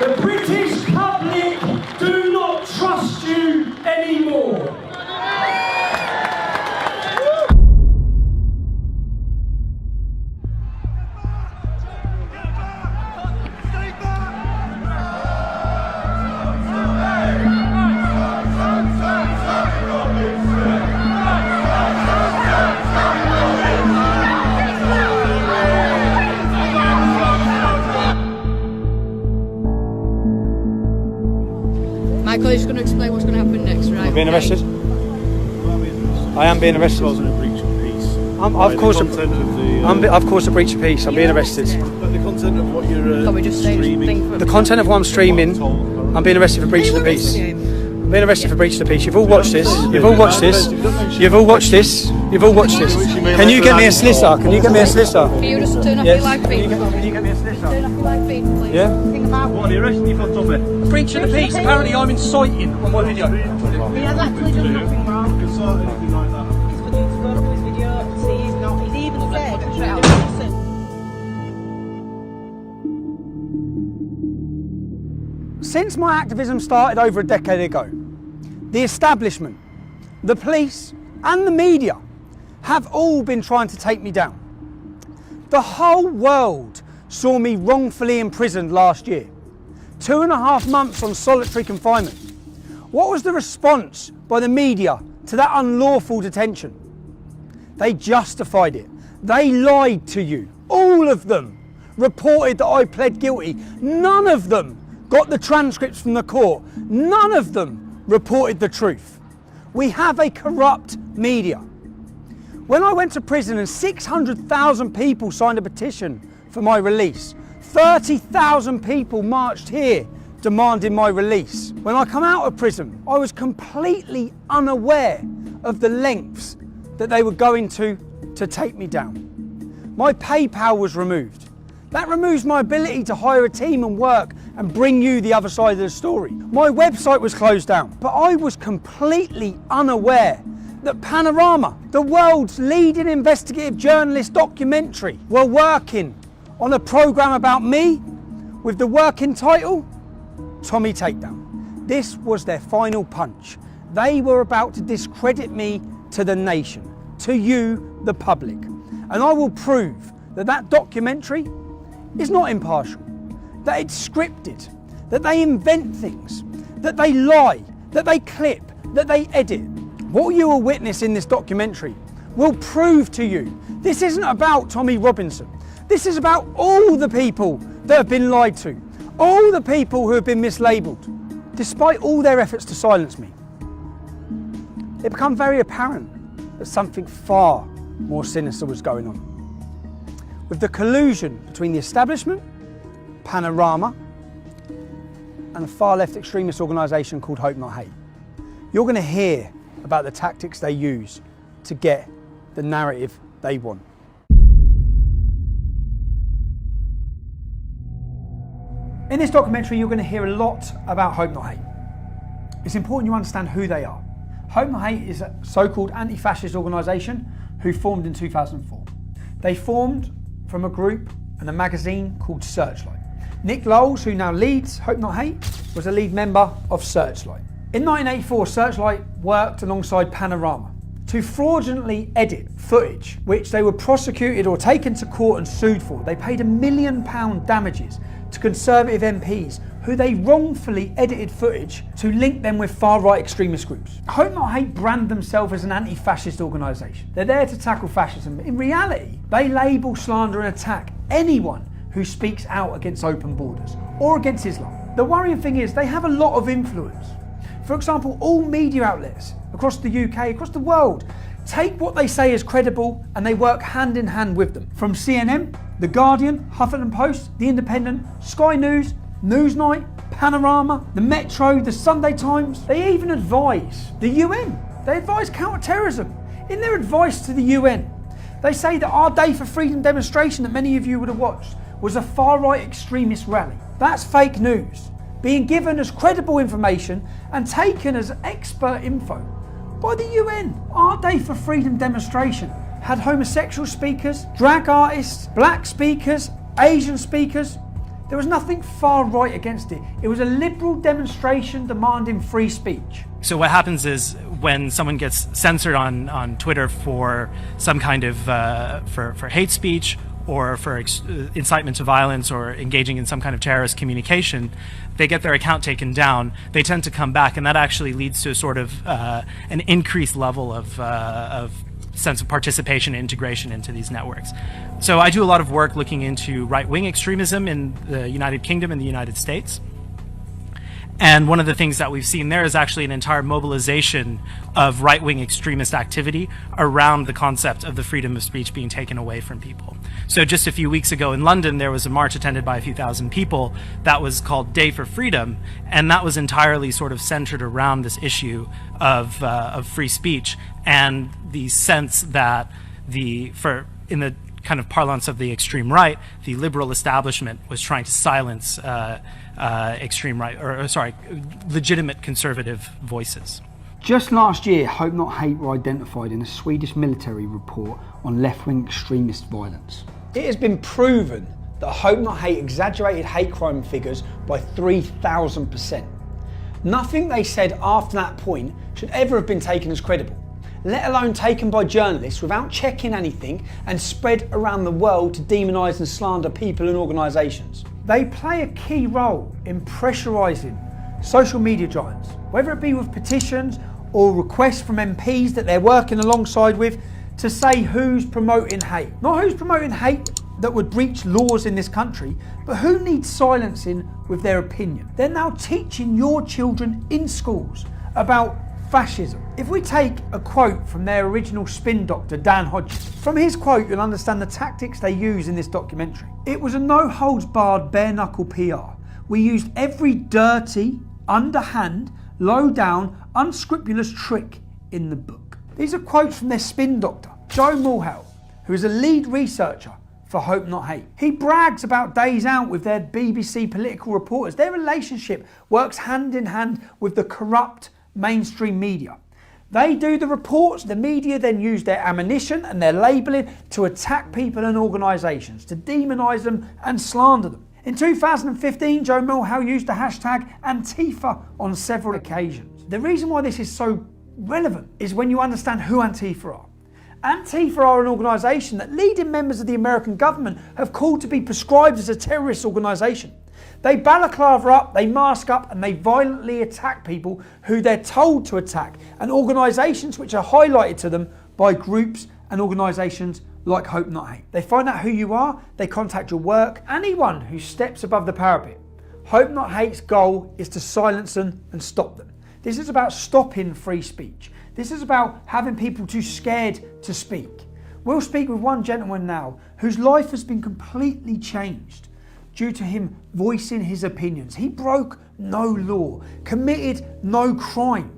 The British public do not trust you anymore. Michael is going to explain what's going to happen next, right? I'm being arrested. I am being arrested. Causing a breach of peace. I've caused a breach of peace. I'm being arrested. But the content of what you're Can we just say streaming. The content of what I'm streaming, I'm being arrested for breaching the peace. I'm being arrested for breaching the peace. You've all watched this. You've all watched this. You've all watched this. You've all watched this. Can you get me a solicitor? Can you get me a solicitor? Can you just turn off your live feed? Can you get me a solicitor? Turn off your live feed, please. Yeah? What are they arresting you for, Tommy? Breaching the peace. Apparently I'm inciting on my video. He has actually done nothing wrong. You can sort anything like that. He's going to go up his video and see he's not. He's even said that Since my activism started over a decade ago, the establishment, the police and the media have all been trying to take me down. The whole world saw me wrongfully imprisoned last year. 2.5 months on solitary confinement. What was the response by the media to that unlawful detention? They justified it. They lied to you. All of them reported that I pled guilty. None of them got the transcripts from the court. None of them reported the truth. We have a corrupt media. When I went to prison and 600,000 people signed a petition for my release, 30,000 people marched here demanding my release. When I come out of prison, I was completely unaware of the lengths that they were going to take me down. My PayPal was removed. That removes my ability to hire a team and work and bring you the other side of the story. My website was closed down, but I was completely unaware that Panodrama, the world's leading investigative journalist documentary, were working on a programme about me with the working title, Tommy Takedown. This was their final punch. They were about to discredit me to the nation, to you, the public. And I will prove that that documentary is not impartial, that it's scripted, that they invent things, that they lie, that they clip, that they edit. What you will witness in this documentary will prove to you this isn't about Tommy Robinson. This is about all the people that have been lied to, all the people who have been mislabelled, despite all their efforts to silence me. It became very apparent that something far more sinister was going on. With the collusion between the establishment, Panodrama, and a far-left extremist organisation called Hope Not Hate. You're going to hear about the tactics they use to get the narrative they want. In this documentary, you're going to hear a lot about Hope Not Hate. It's important you understand who they are. Hope Not Hate is a so-called anti-fascist organisation who formed in 2004. They formed from a group and a magazine called Searchlight. Nick Lowles, who now leads Hope Not Hate, was a lead member of Searchlight. In 1984, Searchlight worked alongside Panodrama to fraudulently edit footage which they were prosecuted or taken to court and sued for. They paid £1 million damages to Conservative MPs who they wrongfully edited footage to link them with far-right extremist groups. Hope Not Hate brand themselves as an anti-fascist organisation. They're there to tackle fascism. In reality, they label, slander and attack anyone who speaks out against open borders or against Islam. The worrying thing is they have a lot of influence. For example, all media outlets across the UK, across the world, take what they say as credible and they work hand in hand with them. From CNN, The Guardian, Huffington Post, The Independent, Sky News, Newsnight, Panodrama, The Metro, The Sunday Times. They even advise the UN. They advise counter-terrorism. In their advice to the UN, they say that our Day for Freedom demonstration that many of you would have watched was a far-right extremist rally. That's fake news, being given as credible information and taken as expert info by the UN. Our Day for Freedom demonstration had homosexual speakers, drag artists, black speakers, Asian speakers. There was nothing far right against it. It was a liberal demonstration demanding free speech. So what happens is when someone gets censored on Twitter for some kind of for hate speech or for incitement to violence or engaging in some kind of terrorist communication, they get their account taken down. They tend to come back, and that actually leads to a sort of an increased level of sense of participation and integration into these networks. So I do a lot of work looking into right-wing extremism in the United Kingdom and the United States. And one of the things that we've seen there is actually an entire mobilization of right-wing extremist activity around the concept of the freedom of speech being taken away from people. So just a few weeks ago in London, there was a march attended by a few thousand people that was called Day for Freedom, and that was entirely sort of centered around this issue of free speech and the sense that in the kind of parlance of the extreme right, the liberal establishment was trying to silence extreme right, legitimate conservative voices. Just last year, Hope Not Hate were identified in a Swedish military report on left-wing extremist violence. It has been proven that Hope Not Hate exaggerated hate crime figures by 3,000%. Nothing they said after that point should ever have been taken as credible, let alone taken by journalists without checking anything and spread around the world to demonise and slander people and organisations. They play a key role in pressurising social media giants, whether it be with petitions or requests from MPs that they're working alongside with to say who's promoting hate. Not who's promoting hate that would breach laws in this country, but who needs silencing with their opinion. They're now teaching your children in schools about fascism. If we take a quote from their original spin doctor, Dan Hodges, from his quote you'll understand the tactics they use in this documentary. It was a no-holds-barred, bare-knuckle PR. We used every dirty, underhand, low-down, unscrupulous trick in the book. These are quotes from their spin doctor, Joe Mulhall, who is a lead researcher for Hope Not Hate. He brags about days out with their BBC political reporters. Their relationship works hand in hand with the corrupt mainstream media. They do the reports, the media then use their ammunition and their labelling to attack people and organisations, to demonise them and slander them. In 2015, Joe Mulhall used the hashtag Antifa on several occasions. The reason why this is so relevant is when you understand who Antifa are. Antifa are an organisation that leading members of the American government have called to be prescribed as a terrorist organisation. They balaclava up, they mask up, and they violently attack people who they're told to attack, and organisations which are highlighted to them by groups and organisations like Hope Not Hate. They find out who you are, they contact your work, anyone who steps above the parapet. Hope Not Hate's goal is to silence them and stop them. This is about stopping free speech. This is about having people too scared to speak. We'll speak with one gentleman now whose life has been completely changed due to him voicing his opinions. He broke no law, committed no crime.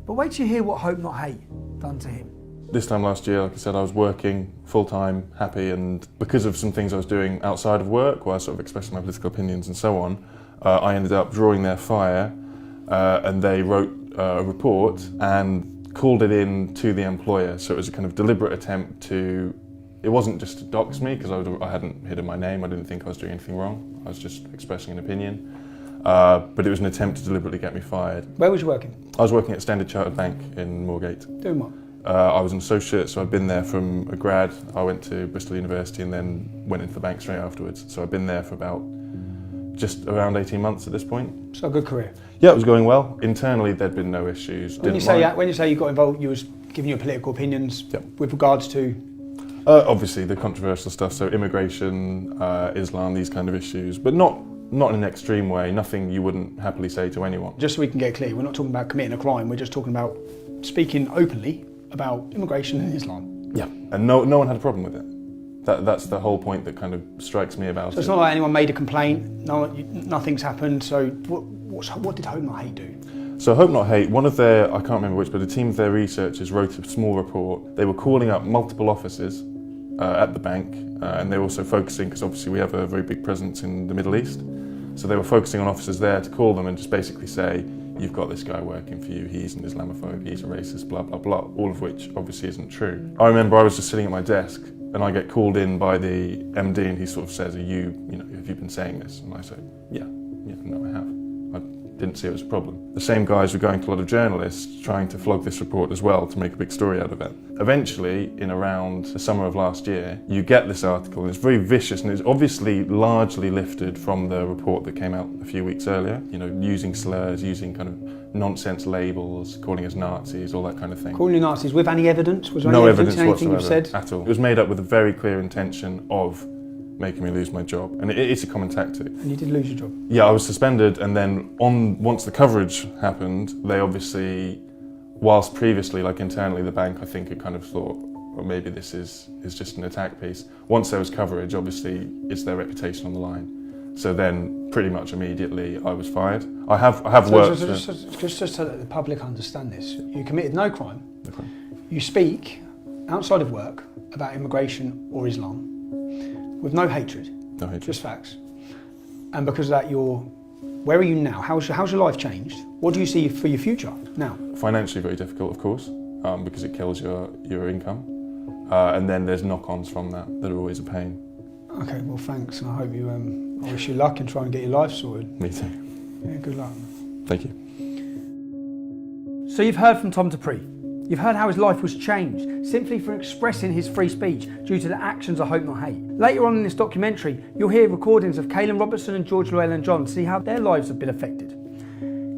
But wait till you hear what Hope Not Hate done to him. This time last year, like I said, I was working full-time, happy, and because of some things I was doing outside of work, where I was sort of expressing my political opinions and so on, I ended up drawing their fire, and they wrote a report and called it in to the employer. So it was a kind of deliberate attempt to, it wasn't just to dox me, because I hadn't hidden my name, I didn't think I was doing anything wrong, I was just expressing an opinion. But it was an attempt to deliberately get me fired. Where was you working? I was working at Standard Chartered Bank in Moorgate. Doing what? I was an associate, so I'd been there from a grad. I went to Bristol University and then went into the bank straight afterwards. So I'd been there for about just around 18 months at this point. So a good career? Yeah, it was going well. Internally, there'd been no issues. When you say you got involved, you was giving your political opinions with regards to? Obviously, the controversial stuff, so immigration, Islam, these kind of issues, but not in an extreme way, nothing you wouldn't happily say to anyone. Just so we can get clear, we're not talking about committing a crime, we're just talking about speaking openly about immigration and Islam. Yeah, and no one had a problem with it. That's the whole point that kind of strikes me about it. So it's not like anyone made a complaint, nothing's happened, so what did Hope Not Hate do? So Hope Not Hate, one of their, I can't remember which, but a team of their researchers wrote a small report. They were calling up multiple offices at the bank, and they were also focusing, because obviously we have a very big presence in the Middle East, so they were focusing on officers there to call them and just basically say, you've got this guy working for you, he's an Islamophobe, he's a racist, blah, blah, blah, all of which obviously isn't true. I remember I was just sitting at my desk and I get called in by the MD, and he sort of says, have you been saying this? And I say, yeah, no, I have. I didn't see it as a problem. The same guys were going to a lot of journalists trying to flog this report as well to make a big story out of it. Eventually, in around the summer of last year, you get this article, and it's very vicious, and it's obviously largely lifted from the report that came out a few weeks earlier, using slurs, using kind of nonsense labels, calling us Nazis, all that kind of thing. Calling you Nazis with any evidence? Was there No any evidence in anything whatsoever you've said? at all. It was made up with a very clear intention of making me lose my job, and it's a common tactic. And you did lose your job? Yeah, I was suspended, and then once the coverage happened, they obviously, whilst previously, like internally, the bank I think had kind of thought, well, maybe this is just an attack piece. Once there was coverage, obviously it's their reputation on the line. So then, pretty much immediately, I was fired. I have worked. Just so that the public understand this, you committed no crime. Okay. You speak outside of work about immigration or Islam with no hatred. No hatred. Just facts. And because of that, where are you now? How's your life changed? What do you see for your future now? Financially, very difficult, of course, because it kills your income, and then there's knock-ons from that are always a pain. Okay, well, thanks, and I hope you. I wish you luck and try and get your life sorted. Me too. Yeah, good luck. Thank you. So you've heard from Tom Dupree. You've heard how his life was changed simply for expressing his free speech due to the actions of Hope Not Hate. Later on in this documentary, you'll hear recordings of Caelan Robertson and George Llewellyn-John to see how their lives have been affected.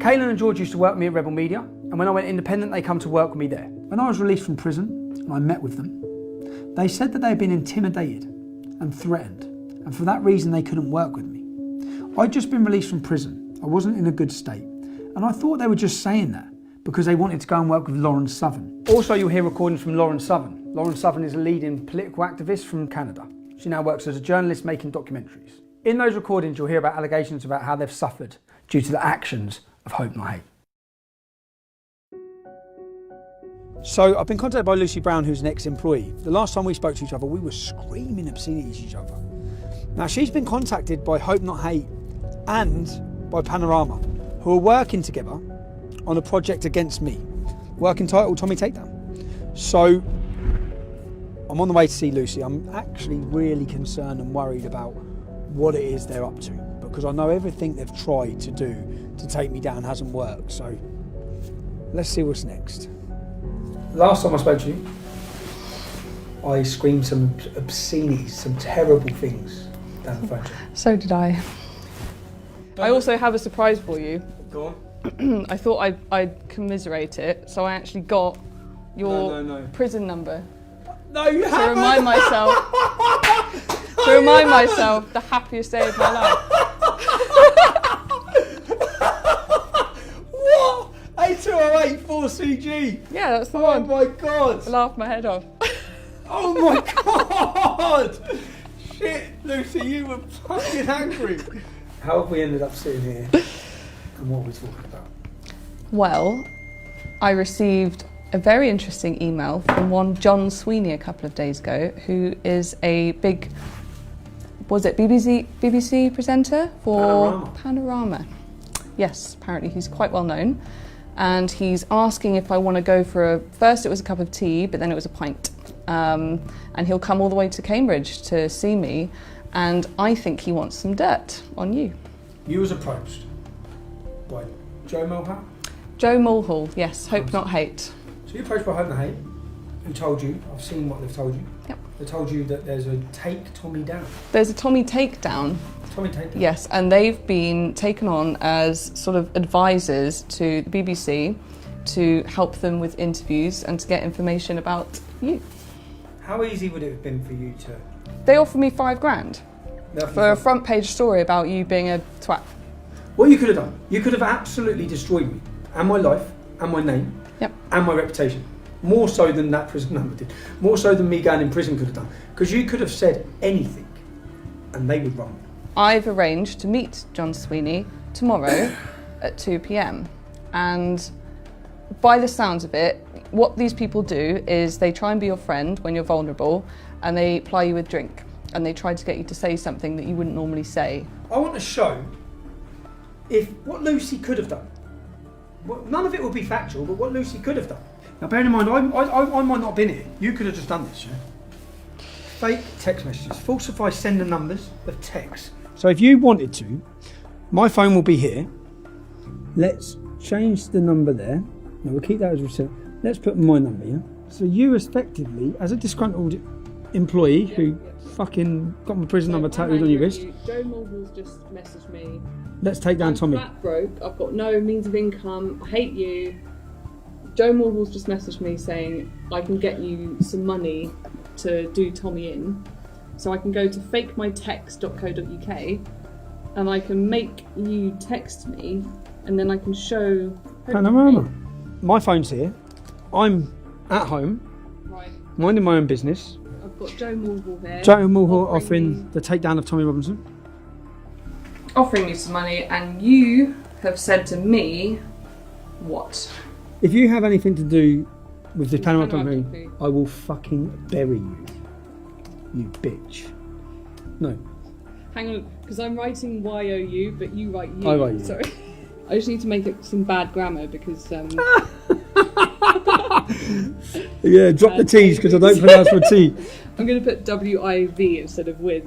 Caelan and George used to work with me at Rebel Media, and when I went independent, they come to work with me there. When I was released from prison and I met with them, they said that they had been intimidated and threatened, and for that reason they couldn't work with me. I'd just been released from prison. I wasn't in a good state, and I thought they were just saying that because they wanted to go and work with Lauren Southern. Also, you'll hear recordings from Lauren Southern. Lauren Southern is a leading political activist from Canada. She now works as a journalist making documentaries. In those recordings, you'll hear about allegations about how they've suffered due to the actions of Hope Not Hate. So I've been contacted by Lucy Brown, who's an ex-employee. The last time we spoke to each other, we were screaming obscenities at each other. Now, she's been contacted by Hope Not Hate and by Panodrama, who are working together on a project against me, work entitled Tommy Takedown. So I'm on the way to see Lucy. I'm actually really concerned and worried about what it is they're up to, because I know everything they've tried to do to take me down hasn't worked. So let's see what's next. Last time I spoke to you, I screamed some obscenities, some terrible things down the phone. So did I. I also have a surprise for you. Go on. I thought I'd commiserate it, so I actually got your No. prison number No, you to haven't. remind myself the happiest day of my life. What? 8208 4CG. Yeah, that's the Oh one. my god. I laughed my head off. Oh my god. Shit, Lucy, you were fucking angry. How have we ended up sitting here? And what are we talking about? Well, I received a very interesting email from one John Sweeney a couple of days ago, who is a big, BBC presenter for Panorama. Yes, apparently he's quite well known. And he's asking if I want to go for first it was a cup of tea, but then it was a pint. And he'll come all the way to Cambridge to see me. And I think he wants some dirt on you. You was approached by Joe Mulhall? Joe Mulhall, yes, Hope Not Hate. So you approached by Hope Not Hate, who told you, I've seen what they've told you. Yep. They told you that there's a Take Tommy Down. There's a Tommy Takedown. Tommy Takedown? Yes, and they've been taken on as sort of advisors to the BBC to help them with interviews and to get information about you. How easy would it have been for you to... They offered me $5,000 for a front page story about you being a twat. What you could have done, you could have absolutely destroyed me, and my life, and my name, Yep. and my reputation. More so than that prison number did. More so than me going in prison could have done. Because you could have said anything, and they would run. I've arranged to meet John Sweeney tomorrow at 2 p.m. And by the sounds of it, what these people do is they try and be your friend when you're vulnerable, and they ply you with drink, and they try to get you to say something that you wouldn't normally say. I want to show if what Lucy could have done. None of it will be factual, but what Lucy could have done. Now, bearing in mind, I might not have been here. You could have just done this, yeah? fake text messages, falsify sender numbers of text. So if you wanted to, my phone will be here. Let's change the number there. No, we'll keep that as reset. Let's put my number here. So you effectively, as a disgruntled employee who fucking got my prison number tattooed on your wrist. Joe Mulhall's just messaged me. Let's take down Tommy. I'm flat broke. I've got no means of income. I hate you. Joe Mulhall's just messaged me saying I can get you some money to do Tommy in. So I can go to fakemytext.co.uk and I can make you text me and then I can show Panorama. My phone's here. I'm at home, Right. minding my own business. I've got Joe Mulhall here. Joe Mulhall offering the takedown of Tommy Robinson. Offering me some money, and you have said to me, what? If you have anything to do with this Panorama Panorama company, I will fucking bury you. You bitch. No. Hang on, because I'm writing YOU, but you write you. I write you. Sorry. I just need to make it some bad grammar because. Yeah, drop the T's because I don't pronounce my T. I'm going to put WIV instead of with.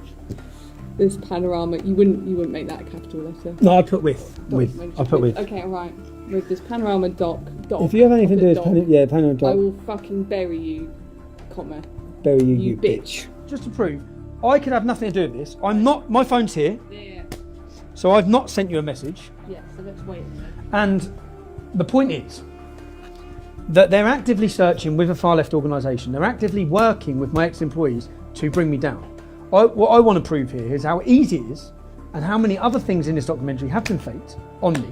This Panorama, you wouldn't make that a capital letter. No, I put with. I put with. Okay, alright. With this Panorama doc. If you have anything to do with Panorama I doc, will fucking bury you, comma. bury you, You bitch. Just to prove, I could have nothing to do with this. I'm not. My phone's here, Yeah. so I've not sent you a message. Yeah, so let's wait a minute. And the point is that they're actively searching with a far left organisation. They're actively working with my ex-employees to bring me down. What I want to prove here is how easy it is and how many other things in this documentary have been faked on me.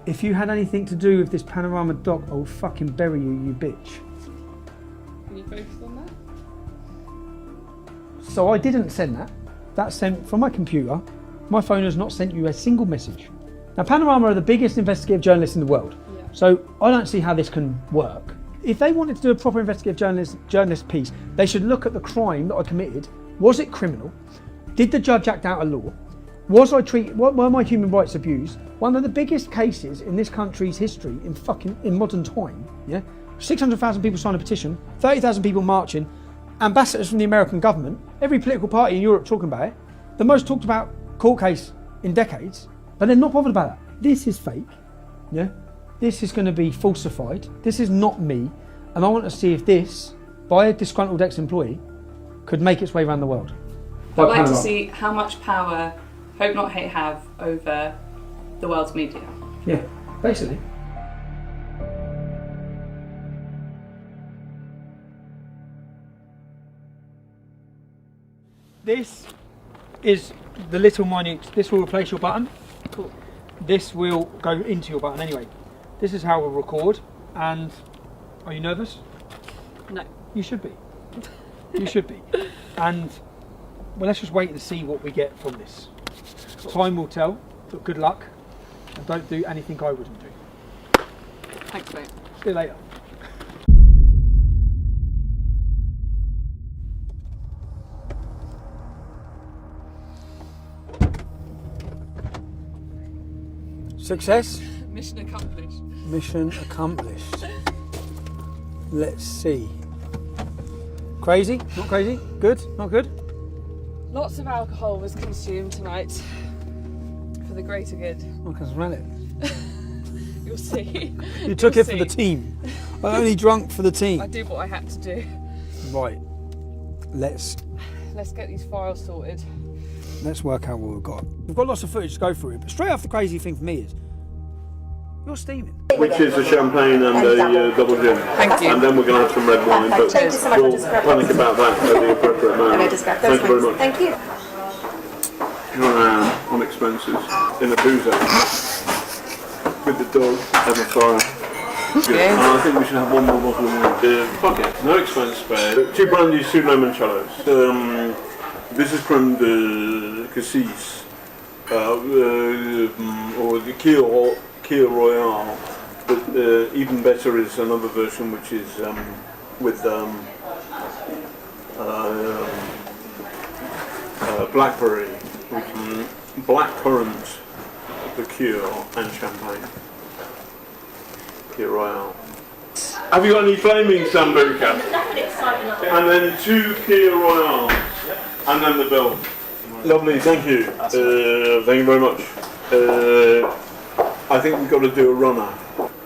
If you had anything to do with this Panorama doc, I will fucking bury you, you bitch. Can you focus on that? So I didn't send that. That's sent from my computer. My phone has not sent you a single message. Now, Panorama are the biggest investigative journalists in the world. Yeah. So I don't see how this can work. If they wanted to do a proper investigative journalist piece, they should look at the crime that I committed. Was it criminal? Did the judge act out of law? Were my human rights abused? One of the biggest cases in this country's history in modern time. Yeah, 600,000 people signed a petition, 30,000 people marching, ambassadors from the American government, every political party in Europe talking about it. The most talked about court case in decades, but they're not bothered about that. This is fake. Yeah. This is going to be falsified. This is not me. And I want to see if this, by a disgruntled ex-employee, could make its way around the world. I'd like to see how much power Hope Not Hate have over the world's media. Yeah, basically. This is the little minute, this will replace your button. Cool. This will go into your button anyway. This is how we'll record, and are you nervous? No. You should be. You should be. And well, let's just wait and see what we get from this. Time will tell, but good luck, and don't do anything I wouldn't do. Thanks, mate. See you later. Success? Mission accomplished. Mission accomplished. Let's see. Crazy? Not crazy? Good? Not good? Lots of alcohol was consumed tonight for the greater good. I can smell it. You'll see. You took You'll it for the see. team. I only drunk for the I team. did what I had to do. Right. Let's get these files sorted. work out what we've got. We've got lots of footage to go through, but straight off the crazy thing for me is you're steaming. Which is a champagne and a double gin. Thank you. And then we're going to have some red wine, but Thank you so much. we'll panic about that at the appropriate moment. Okay, just grab those Thank you very ones. much. Thank you. On expenses in a boozer with the dog and the fire. Good. And I think we should have one more bottle of wine. Fuck it, no expense spared. 2 brandies, 2 limoncellos. This is from the Cassis, or the Keel Royale. But even better is another version which is with blackberry, blackcurrant liqueur and champagne. Keel Royale. Have you got any flaming sambuca? Nothing exciting like that. And then 2 Kia Royales. And then the bill. Lovely, thank you. Thank you very much. I think we've got to do a runner.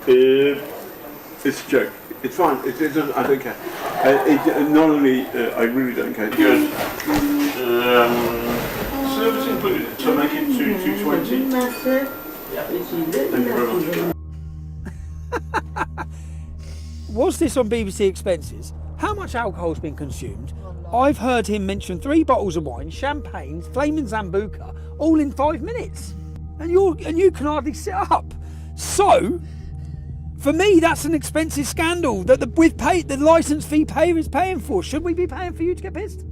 It's a joke. It's fine. It doesn't, I don't care. Not only, I really don't care. Good. Service included. So make it 220. Thank you very much. Was this on BBC Expenses? How much alcohol's been consumed? I've heard him mention 3 bottles of wine, champagne, flaming Zambuca, all in 5 minutes. And you can hardly sit up. So, for me, that's an expensive scandal that the licence fee payer is paying for. Should we be paying for you to get pissed?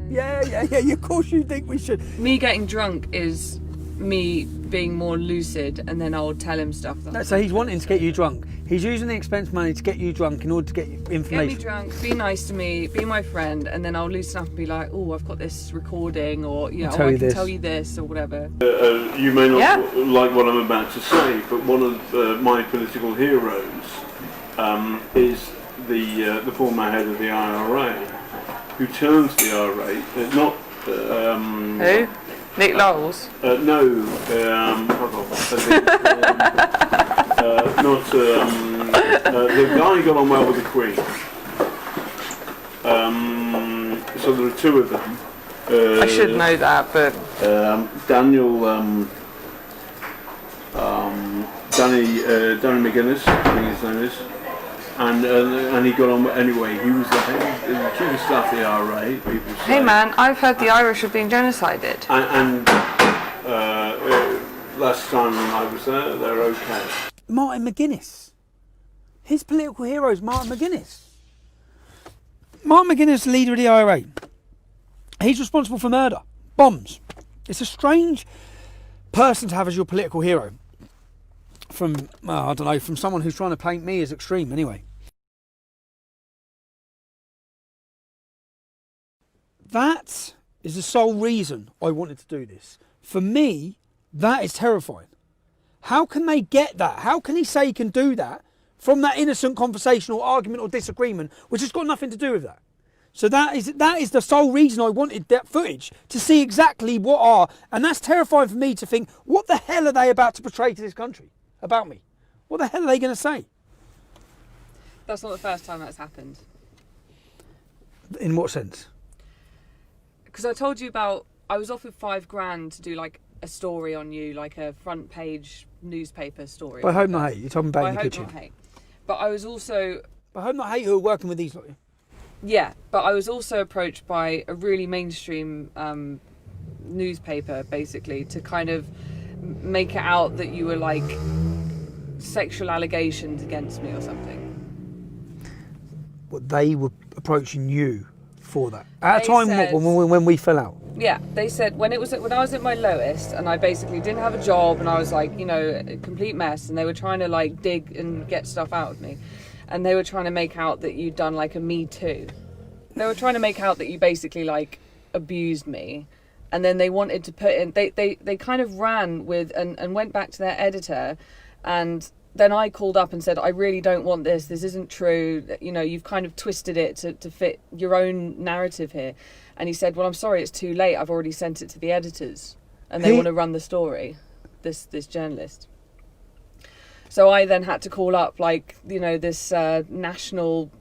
Yeah. Of course you think we should. Me getting drunk is me being more lucid, and then I'll tell him stuff. So he's wanting to get you drunk. He's using the expense money to get you drunk in order to get you information. Get me drunk, be nice to me, be my friend, and then I'll loosen up and be like, oh, I've got this recording, or I can tell you this, or whatever. You may not like what I'm about to say, but one of my political heroes is the former head of the IRA, who turns the IRA, not... Who? Nick Lowell's? No, not the guy who got on well with the Queen. So there are 2 of them. I should know that, but Daniel, Danny McGuinness, I think his name is. And he got on anyway. He was the chief of staff of the IRA. People say. Hey man, I've heard the Irish are being genocided. And last time I was there, they're okay. Martin McGuinness. His political hero is Martin McGuinness. Martin McGuinness, leader of the IRA. He's responsible for murder, bombs. It's a strange person to have as your political hero. From someone who's trying to paint me as extreme anyway. That is the sole reason I wanted to do this. For me, that is terrifying. How can they get that? How can he say he can do that from that innocent conversation or argument or disagreement, which has got nothing to do with that? So that is the sole reason I wanted that footage, to see exactly what are, and that's terrifying for me to think, what the hell are they about to portray to this country about me? What the hell are they going to say? That's not the first time that's happened. In what sense? Because I told you about, I was offered $5,000 to do like a story on you, like a front page newspaper story. By Hope Not Hate, you're talking about in the kitchen. By Hope Not Hate. But I was also... By Hope Not Hate, who are working with these... Yeah, but I was also approached by a really mainstream newspaper, basically, to kind of make it out that you were like sexual allegations against me or something. What, they were approaching you for that? At a time when we fell out? Yeah, they said when I was at my lowest and I basically didn't have a job and I was like, a complete mess, and they were trying to like dig and get stuff out of me. And they were trying to make out that you'd done like a Me Too. They were trying to make out that you basically like abused me. And then they wanted to put in, they kind of ran with and went back to their editor. And then I called up and said, I really don't want this. This isn't true. You've kind of twisted it to fit your own narrative here. And he said, well, I'm sorry, it's too late. I've already sent it to the editors. And they want to run the story, this journalist. So I then had to call up this national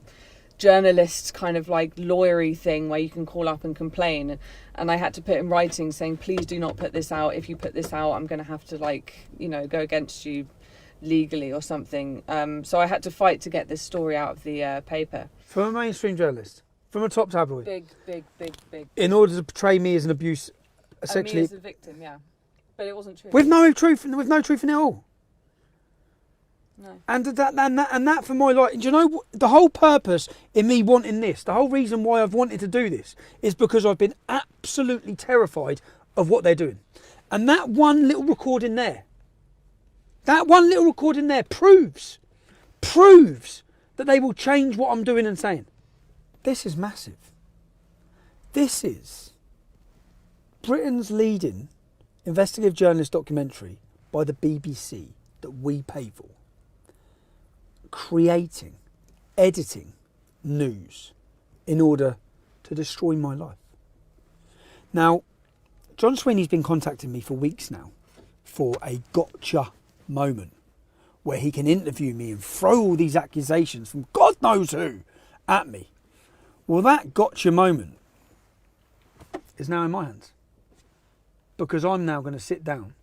journalist kind of like lawyery thing where you can call up and complain. And I had to put in writing saying, please do not put this out. If you put this out, I'm going to have to go against you legally or something. So I had to fight to get this story out of the paper. From a mainstream journalist? From a top tabloid? Big. In order to portray me as an abuse, essentially... me as a victim, yeah. But it wasn't true. With no truth in it all. No. And that for my life, do you know the whole purpose in me wanting this, the whole reason why I've wanted to do this is because I've been absolutely terrified of what they're doing. And that one little recording there proves that they will change what I'm doing and saying. This is massive. This is Britain's leading investigative journalist documentary by the BBC that we pay for. creating, editing news in order to destroy my life. Now, John Sweeney's been contacting me for weeks now for a gotcha moment where he can interview me and throw all these accusations from God knows who at me. Well, that gotcha moment is now in my hands, because I'm now going to sit down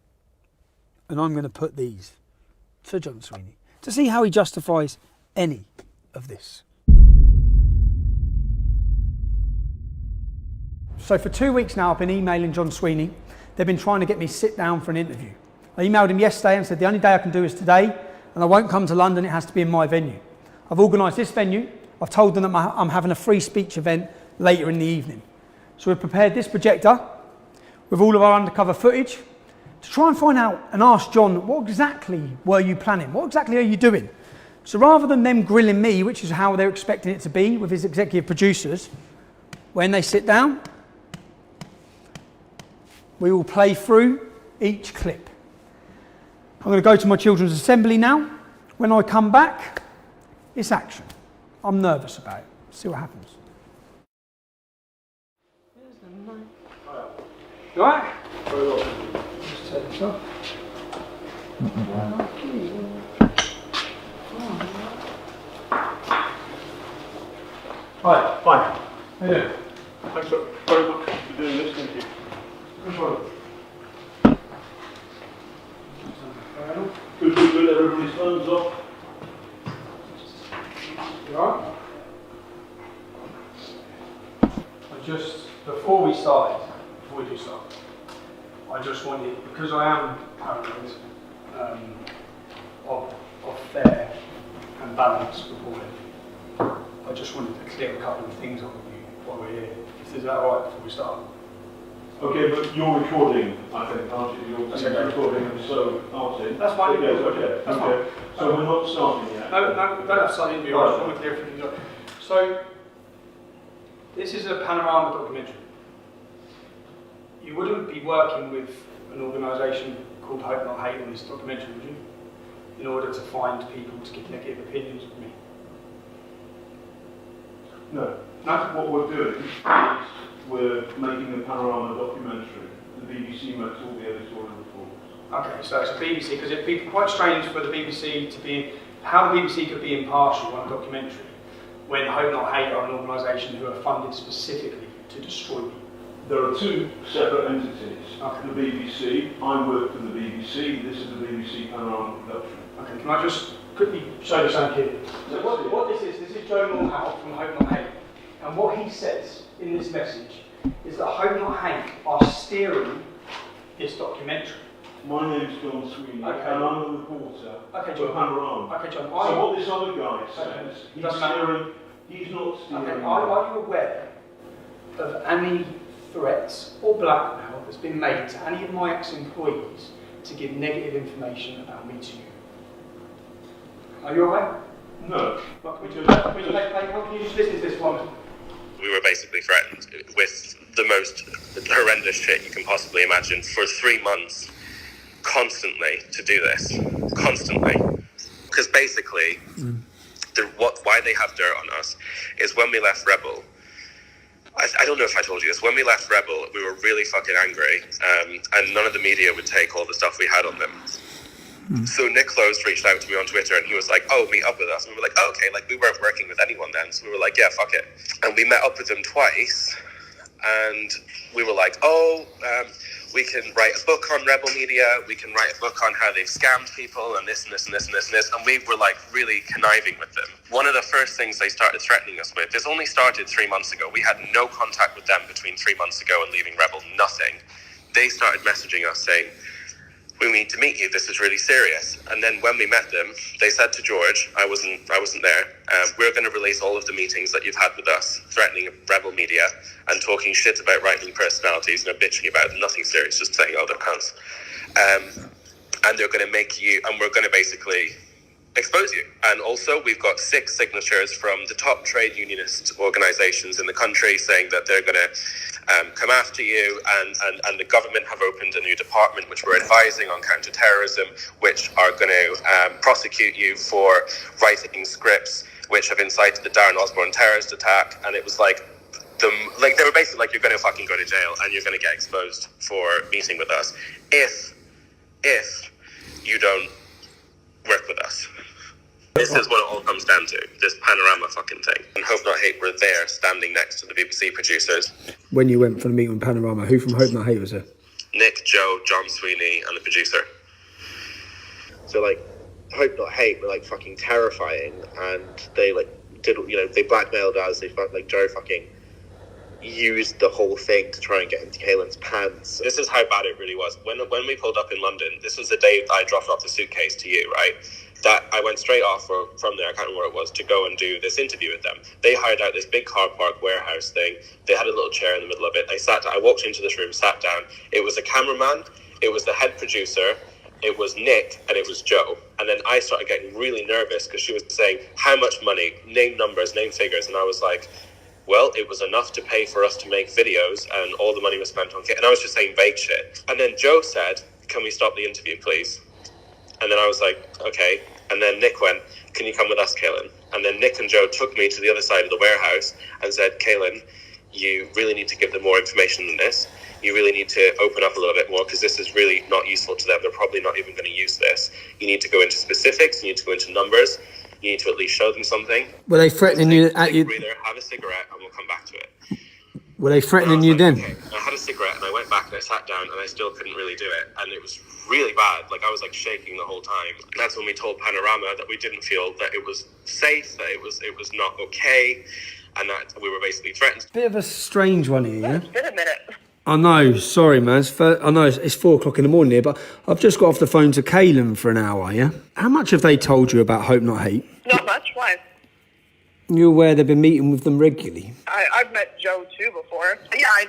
and I'm going to put these to John Sweeney to see how he justifies any of this. So for 2 weeks now I've been emailing John Sweeney. They've been trying to get me to sit down for an interview. I emailed him yesterday and said the only day I can do is today, and I won't come to London, it has to be in my venue. I've organised this venue. I've told them that I'm having a free speech event later in the evening. So we've prepared this projector with all of our undercover footage to try and find out and ask John, what exactly were you planning? What exactly are you doing? So rather than them grilling me, which is how they're expecting it to be with his executive producers, when they sit down, we will play through each clip. I'm going to go to my children's assembly now. When I come back, it's action. I'm nervous about it. See what happens. You all right? Very well. Just take this off. Hi. Fine. How you doing? Thanks very much for doing this, thank you. Good, everybody's phones off. You all right? Before we do start, I just wanted, because I am paranoid of fair and balanced reporting, I just wanted to clear a couple of things up with you while we're here. Is that all right before we start? Okay, but you're recording, I think, aren't you? You're That's okay. recording, so aren't you? That's fine. Yes, okay. That's okay. So we're not starting yet? No, don't have to start the interview. I just want to clear everything up. So, this is a Panorama documentary. You wouldn't be working with an organisation called Hope Not Hate on this documentary, would you? In order to find people to give negative opinions of me. No. No? What we're doing is we're making a Panorama documentary. The BBC makes all the editorial reports. Okay, so it's a BBC, because it'd be quite strange for the BBC to be, how the BBC could be impartial on a documentary when Hope Not Hate are an organisation who are funded specifically to destroy me. There are two separate entities. Okay. The BBC, I work for the BBC, this is the BBC Panorama production. Okay, can I just quickly show you something here? So what this is Joe Moorhouse from Hope Not Hate. And what he says in this message is that Hope Not Hate are steering this documentary. My name's John Sweeney, Okay. and I'm a reporter Okay, for John. Panorama. Okay, John. So what this other guy says, It doesn't matter. he's not steering. Okay, are you aware of any threats or blackmail that's been made to any of my ex-employees to give negative information about me to you? Are you aware? No. Would you just listen to this one? We were basically threatened with the most horrendous shit you can possibly imagine for 3 months, constantly, to do this. Constantly. Because basically, why they have dirt on us is when we left Rebel, I don't know if I told you this, when we left Rebel, we were really fucking angry, and none of the media would take all the stuff we had on them. So Nick Close reached out to me on Twitter and he was like, oh, meet up with us. And we were like, oh, okay, like we weren't working with anyone then. So we were like, yeah, fuck it. And we met up with them twice and we were like, we can write a book on Rebel Media. We can write a book on how they've scammed people and this and this and this and this and this. And we were like really conniving with them. One of the first things they started threatening us with, this only started 3 months ago. We had no contact with them between 3 months ago and leaving Rebel, nothing. They started messaging us saying, we need to meet you, this is really serious. And then when we met them, they said to George, I wasn't there, we're going to release all of the meetings that you've had with us, threatening Rebel Media and talking shit about right-wing personalities, bitching about nothing serious, just saying, oh, they're cunts. And they're going to make you, and we're going to basically expose you. And also, we've got 6 signatures from the top trade unionist organisations in the country saying that they're going to come after you, and the government have opened a new department which we're advising on counter-terrorism, which are going to prosecute you for writing scripts which have incited the Darren Osborne terrorist attack. And it was like, they were basically like, you're going to fucking go to jail and you're going to get exposed for meeting with us if you don't work with us. This is what it all comes down to, this Panorama fucking thing. And Hope Not Hate were there standing next to the BBC producers. When you went for the meeting with Panorama, who from Hope Not Hate was there? Nick, Joe, John Sweeney, and the producer. So like, Hope Not Hate were like fucking terrifying, and they like did, you know, they blackmailed us. They like Joe fucking used the whole thing to try and get into Kaylin's pants. This is how bad it really was. When we pulled up in London, this was the day I dropped off the suitcase to you, right? That I went straight off from there, I can't remember where it was, to go and do this interview with them. They hired out this big car park warehouse thing. They had a little chair in the middle of it. I walked into this room, sat down. It was a cameraman, it was the head producer, it was Nick, and it was Joe. And then I started getting really nervous because she was saying, how much money, name numbers, name figures. And I was like, well, it was enough to pay for us to make videos, and all the money was spent on kit. And I was just saying vague shit. And then Joe said, can we stop the interview, please? And then I was like, okay. And then Nick went, can you come with us, Kaylin? And then Nick and Joe took me to the other side of the warehouse and said, Kaylin, you really need to give them more information than this. You really need to open up a little bit more, because this is really not useful to them. They're probably not even going to use this. You need to go into specifics. You need to go into numbers. You need to at least show them something. Were they threatening you at you? Breather, have a cigarette, and we'll come back to it. Were they threatening you then? Okay. I had a cigarette and I went back and I sat down and I still couldn't really do it, and it was really bad. Like, I was like shaking the whole time. That's when we told Panorama that we didn't feel that it was safe, that it was not okay, and that we were basically threatened. Bit of a strange one here, yeah? It's been a minute. I know, sorry man, I know it's 4 o'clock in the morning here, but I've just got off the phone to Kaylin for an hour, yeah? How much have they told you about Hope Not Hate? Not much. Why? You're aware they've been meeting with them regularly? I've met Joe too before. Yeah, I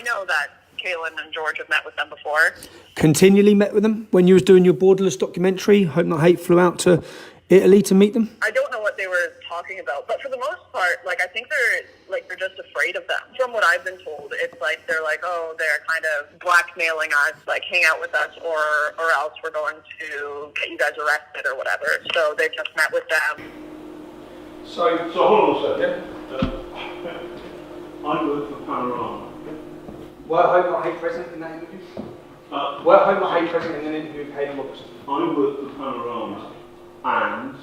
know that Kaylin and George have met with them before. Continually met with them? When you was doing your Borderless documentary, Hope Not Hate flew out to Italy to meet them? I don't know what they were talking about, but for the most part, like, I think they're just afraid of them. From what I've been told, it's like they're like, oh, they're kind of blackmailing us, like, hang out with us, or else we're going to get you guys arrested or whatever. So they just met with them. So hold on a second. I work for Panorama. Were Hope Not Hate present in that interview? Were Hope Not Hate present in an interview with Kaylin Robertson? I work for Panorama, and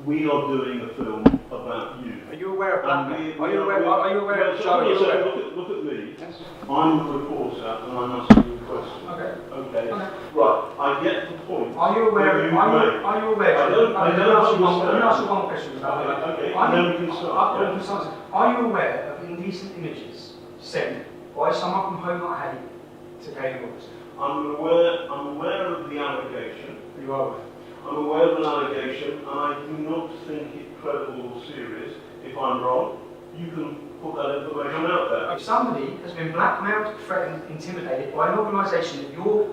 we are doing a film about you. Are you aware of blackmail? Are you aware of Joe? Look at me. Yes. I'm a reporter and I'm asking you a question. Okay. Right. I get the point. Are you aware? Let me ask you one question about that. Okay. Then we can start. Are you aware of indecent images sent by someone from Hope Not Hate to Kaylin Robertson? I'm aware of the allegation. You are aware. I'm aware of an allegation, and I do not think it credible or serious. If I'm wrong, you can put that information out there. If somebody has been blackmailed, threatened, intimidated by an organisation that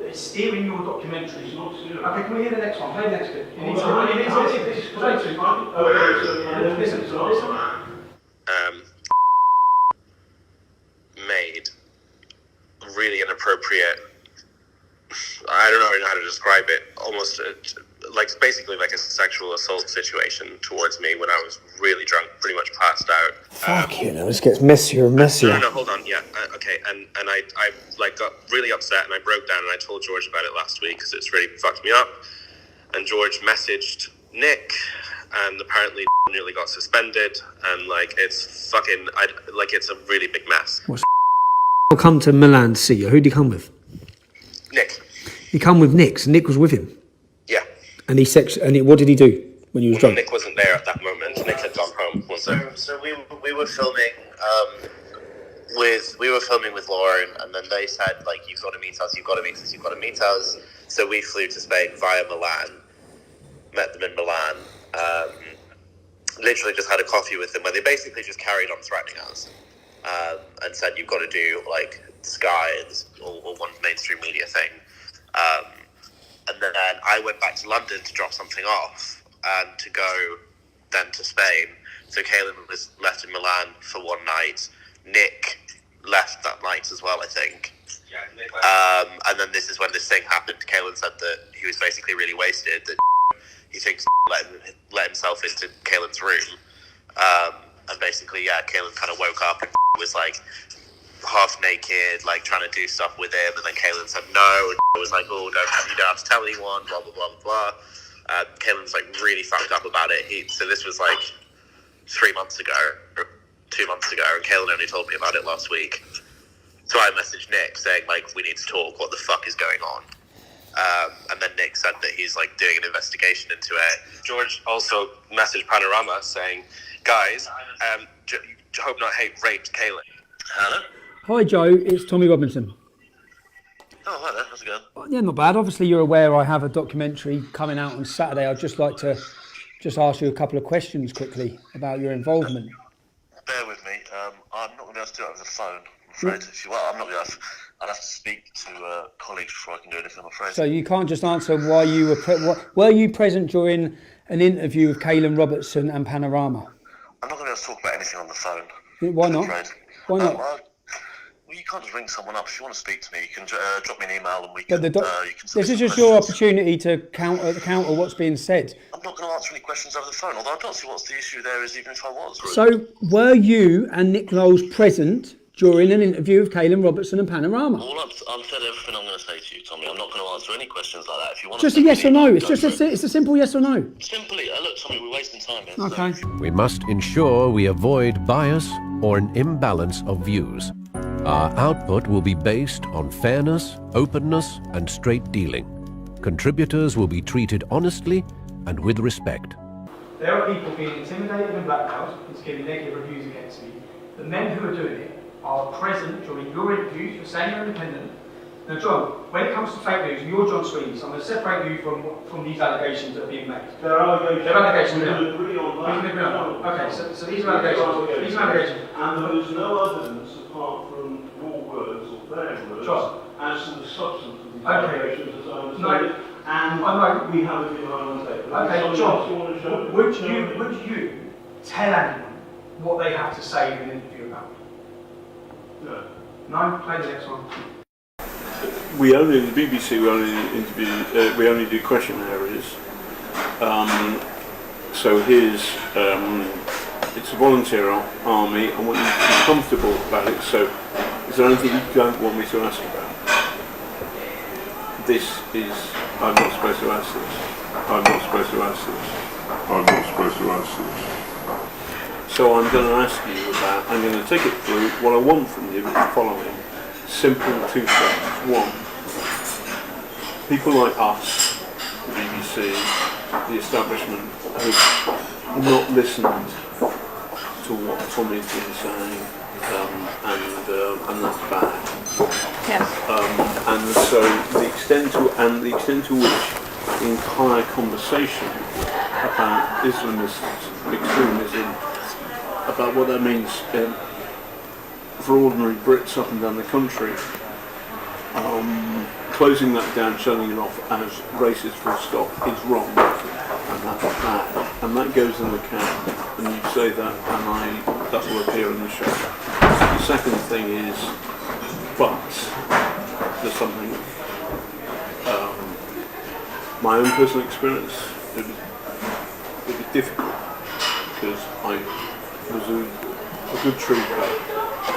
is steering your documentary. It's not serious. Okay, can we hear the next one? Play the next bit. Made really inappropriate, I don't know how to describe it, almost basically like a sexual assault situation towards me when I was really drunk, pretty much passed out. Fuck you know, this gets messier and messier. No, hold on, yeah, okay, and I got really upset and I broke down and I told George about it last week because it's really fucked me up, and George messaged Nick, and apparently nearly got suspended, and it's fucking, it's a really big mess. I'll come to Milan to see you. Who'd he come with? Nick. He come with Nick, so Nick was with him. Yeah. And what did he do when you was drunk? Nick wasn't there at that moment. Nick had gone home. So we were filming with Lauren, and then they said you've got to meet us. So we flew to Spain via Milan, met them in Milan, literally just had a coffee with them where they basically just carried on threatening us, and said you've got to do Sky or one mainstream media thing. And then I went back to London to drop something off and to go then to Spain. So Kaylin was left in Milan for one night. Nick left that night as well, I think. And then this is when this thing happened. Caelan said that he was basically really wasted, that he thinks let himself into Caelan's room. And basically, yeah, Caelan kind of woke up and was like half naked, like trying to do stuff with him. And then Caelan said no, and was like, oh, you don't have to tell anyone, blah, blah, blah, blah, blah. Caelan was like really fucked up about it. So this was like 3 months ago, or 2 months ago, and Caelan only told me about it last week. So I messaged Nick saying, like, we need to talk, what the fuck is going on? And then Nick said that he's, like, doing an investigation into it. George also messaged Panorama saying, guys, Hope Not Hate raped Caelan. Hello? Hi Joe, it's Tommy Robinson. Oh, hi there, how's it going? Yeah, not bad. Obviously you're aware I have a documentary coming out on Saturday. I'd just like to ask you a couple of questions quickly about your involvement. Bear with me, I'm not going to be able to do it over the phone. I'm afraid. I'm not going to. I'd have to speak to colleagues before I can do anything, I'm afraid. So you can't just answer why you were you present during an interview with Caelan Robertson and Panorama? I'm not going to be able to talk about anything on the phone. Why not? Why not? Well, you can't just ring someone up. If you want to speak to me, you can drop me an email and we can. You can this is just your opportunity to counter what's being said. I'm not going to answer any questions over the phone, although I don't see what's the issue there is, even if I was. Really. So were you and Nick Knowles present during an interview with Caelan Robertson and Panorama? I've said everything I'm going to say to you, Tommy. I'm not going to answer any questions like that. If you want just to a yes or no. It's a simple yes or no. Simply, look, Tommy, we're wasting time here. Okay. So. We must ensure we avoid bias or an imbalance of views. Our output will be based on fairness, openness, and straight dealing. Contributors will be treated honestly and with respect. There are people being intimidated and blackmailed into giving negative reviews against me. The men who are doing it are present during your interviews. You're saying you're independent. Now, John, when it comes to fake news, you're John Sweeney, so I'm going to separate you from these allegations that are being made. There are allegations. There are allegations. We can agree on that. We can agree on that. Okay, so these are allegations. These are allegations. And there is no evidence apart from your words or their words John, as to the substance of these allegations as I understand it. And I know. we have it behind on tape. Okay, John, would you tell anyone what they have to say in an interview about? No. No? Play the next one. We only, the BBC, we only do question areas. So here's, it's a volunteer army. I want you to be comfortable about it. So is there anything you don't want me to ask about? I'm not supposed to ask this. I'm not supposed to ask this. I'm not supposed to ask this. So I'm going to ask you about, I'm going to take it through. What I want from you is the following. Simple two things. One, people like us, the BBC, the establishment, have not listened to what Tommy's been saying, and that's bad. Yes. And so the extent to which the entire conversation about Islamism, extremism, about what that means for ordinary Brits up and down the country, closing that down, shutting it off as racist full stop is wrong, and that's bad, and that goes in the can, and you say that, and that will appear in the show. The second thing is, but there's something, my own personal experience, it was difficult, because I was a good trooper,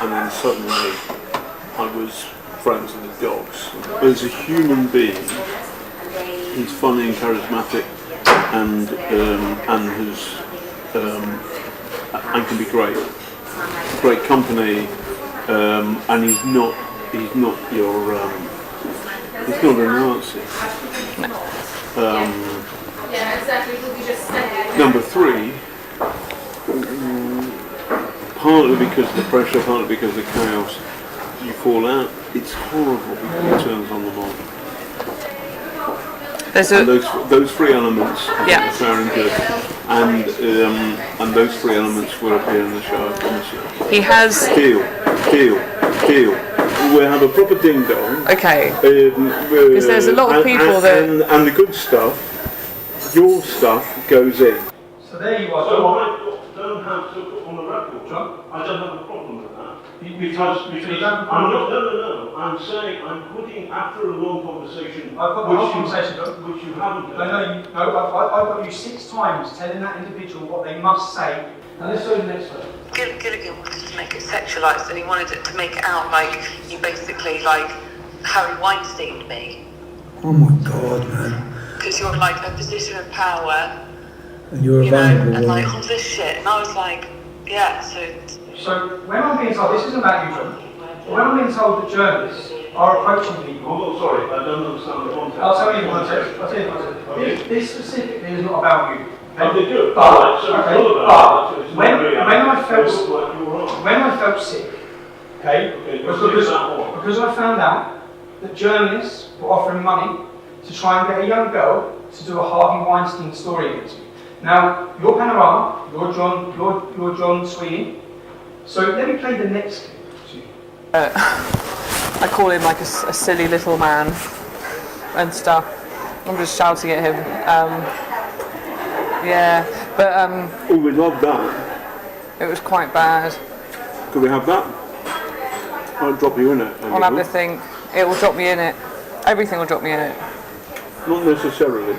and then suddenly I was friends with the dogs. As a human being, he's funny and charismatic, and can be great company, and he's not your he's not a Nazi. Number three, partly because of the pressure, partly because of the chaos, you fall out. It's horrible because he turns on them on. And those three elements are fair and good, and those three elements will appear in the show, I promise you. He has... Deal. We'll have a proper ding dong. Okay. Because there's a lot of people and the good stuff, your stuff goes in. So there you are, So John. I don't have to put on the record, John. I don't have a problem with that. Because I'm not, no. I'm saying I'm putting, after a long conversation, I've got the whole conversation, which you haven't done. I've got you 6 times telling that individual what they must say. And let's go to the next one. Gilligan wanted to make it sexualised, and he wanted it to make it out like you basically like Harry Weinsteined me. Oh my God, man. Because you're like a position of power, And you're a vulnerable and like woman. all this shit. And I was like, yeah, So when I'm being told, this isn't about you, John, but when I'm being told that journalists are approaching people. I'm not sorry, I don't understand the context. I'll tell you the context. Okay. This specifically is not about you. Okay, good. But, So okay, it's all about but that, so when I felt sick, okay, because I found out that journalists were offering money to try and get a young girl to do a Harvey Weinstein story against me. Now, you're Panorama, you're John Sweeney. So let me play the next clip to you. I call him like a silly little man and stuff. I'm just shouting at him. Yeah, but Oh, we love that. it was quite bad. Could we have that? I'll drop you in it. I'll have the thing. It will drop me in it. Everything will drop me in it. Not necessarily.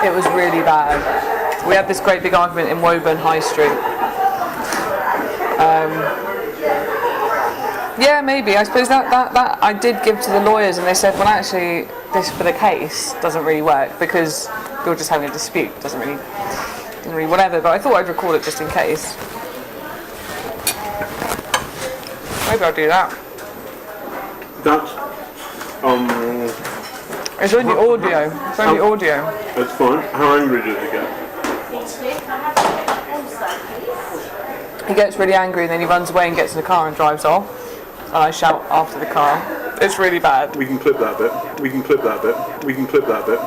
It was really bad. We had this great big argument in Woburn High Street. Yeah, maybe. I suppose that I did give to the lawyers, and they said, well, actually, this for the case doesn't really work because you're just having a dispute. Doesn't really whatever. But I thought I'd record it just in case. Maybe I'll do that. That's It's only audio. It's only audio. that's fine. How angry did it get? He gets really angry and then he runs away and gets in the car and drives off. And I shout after the car. It's really bad. We can clip that bit. We can clip that bit. We can clip that bit.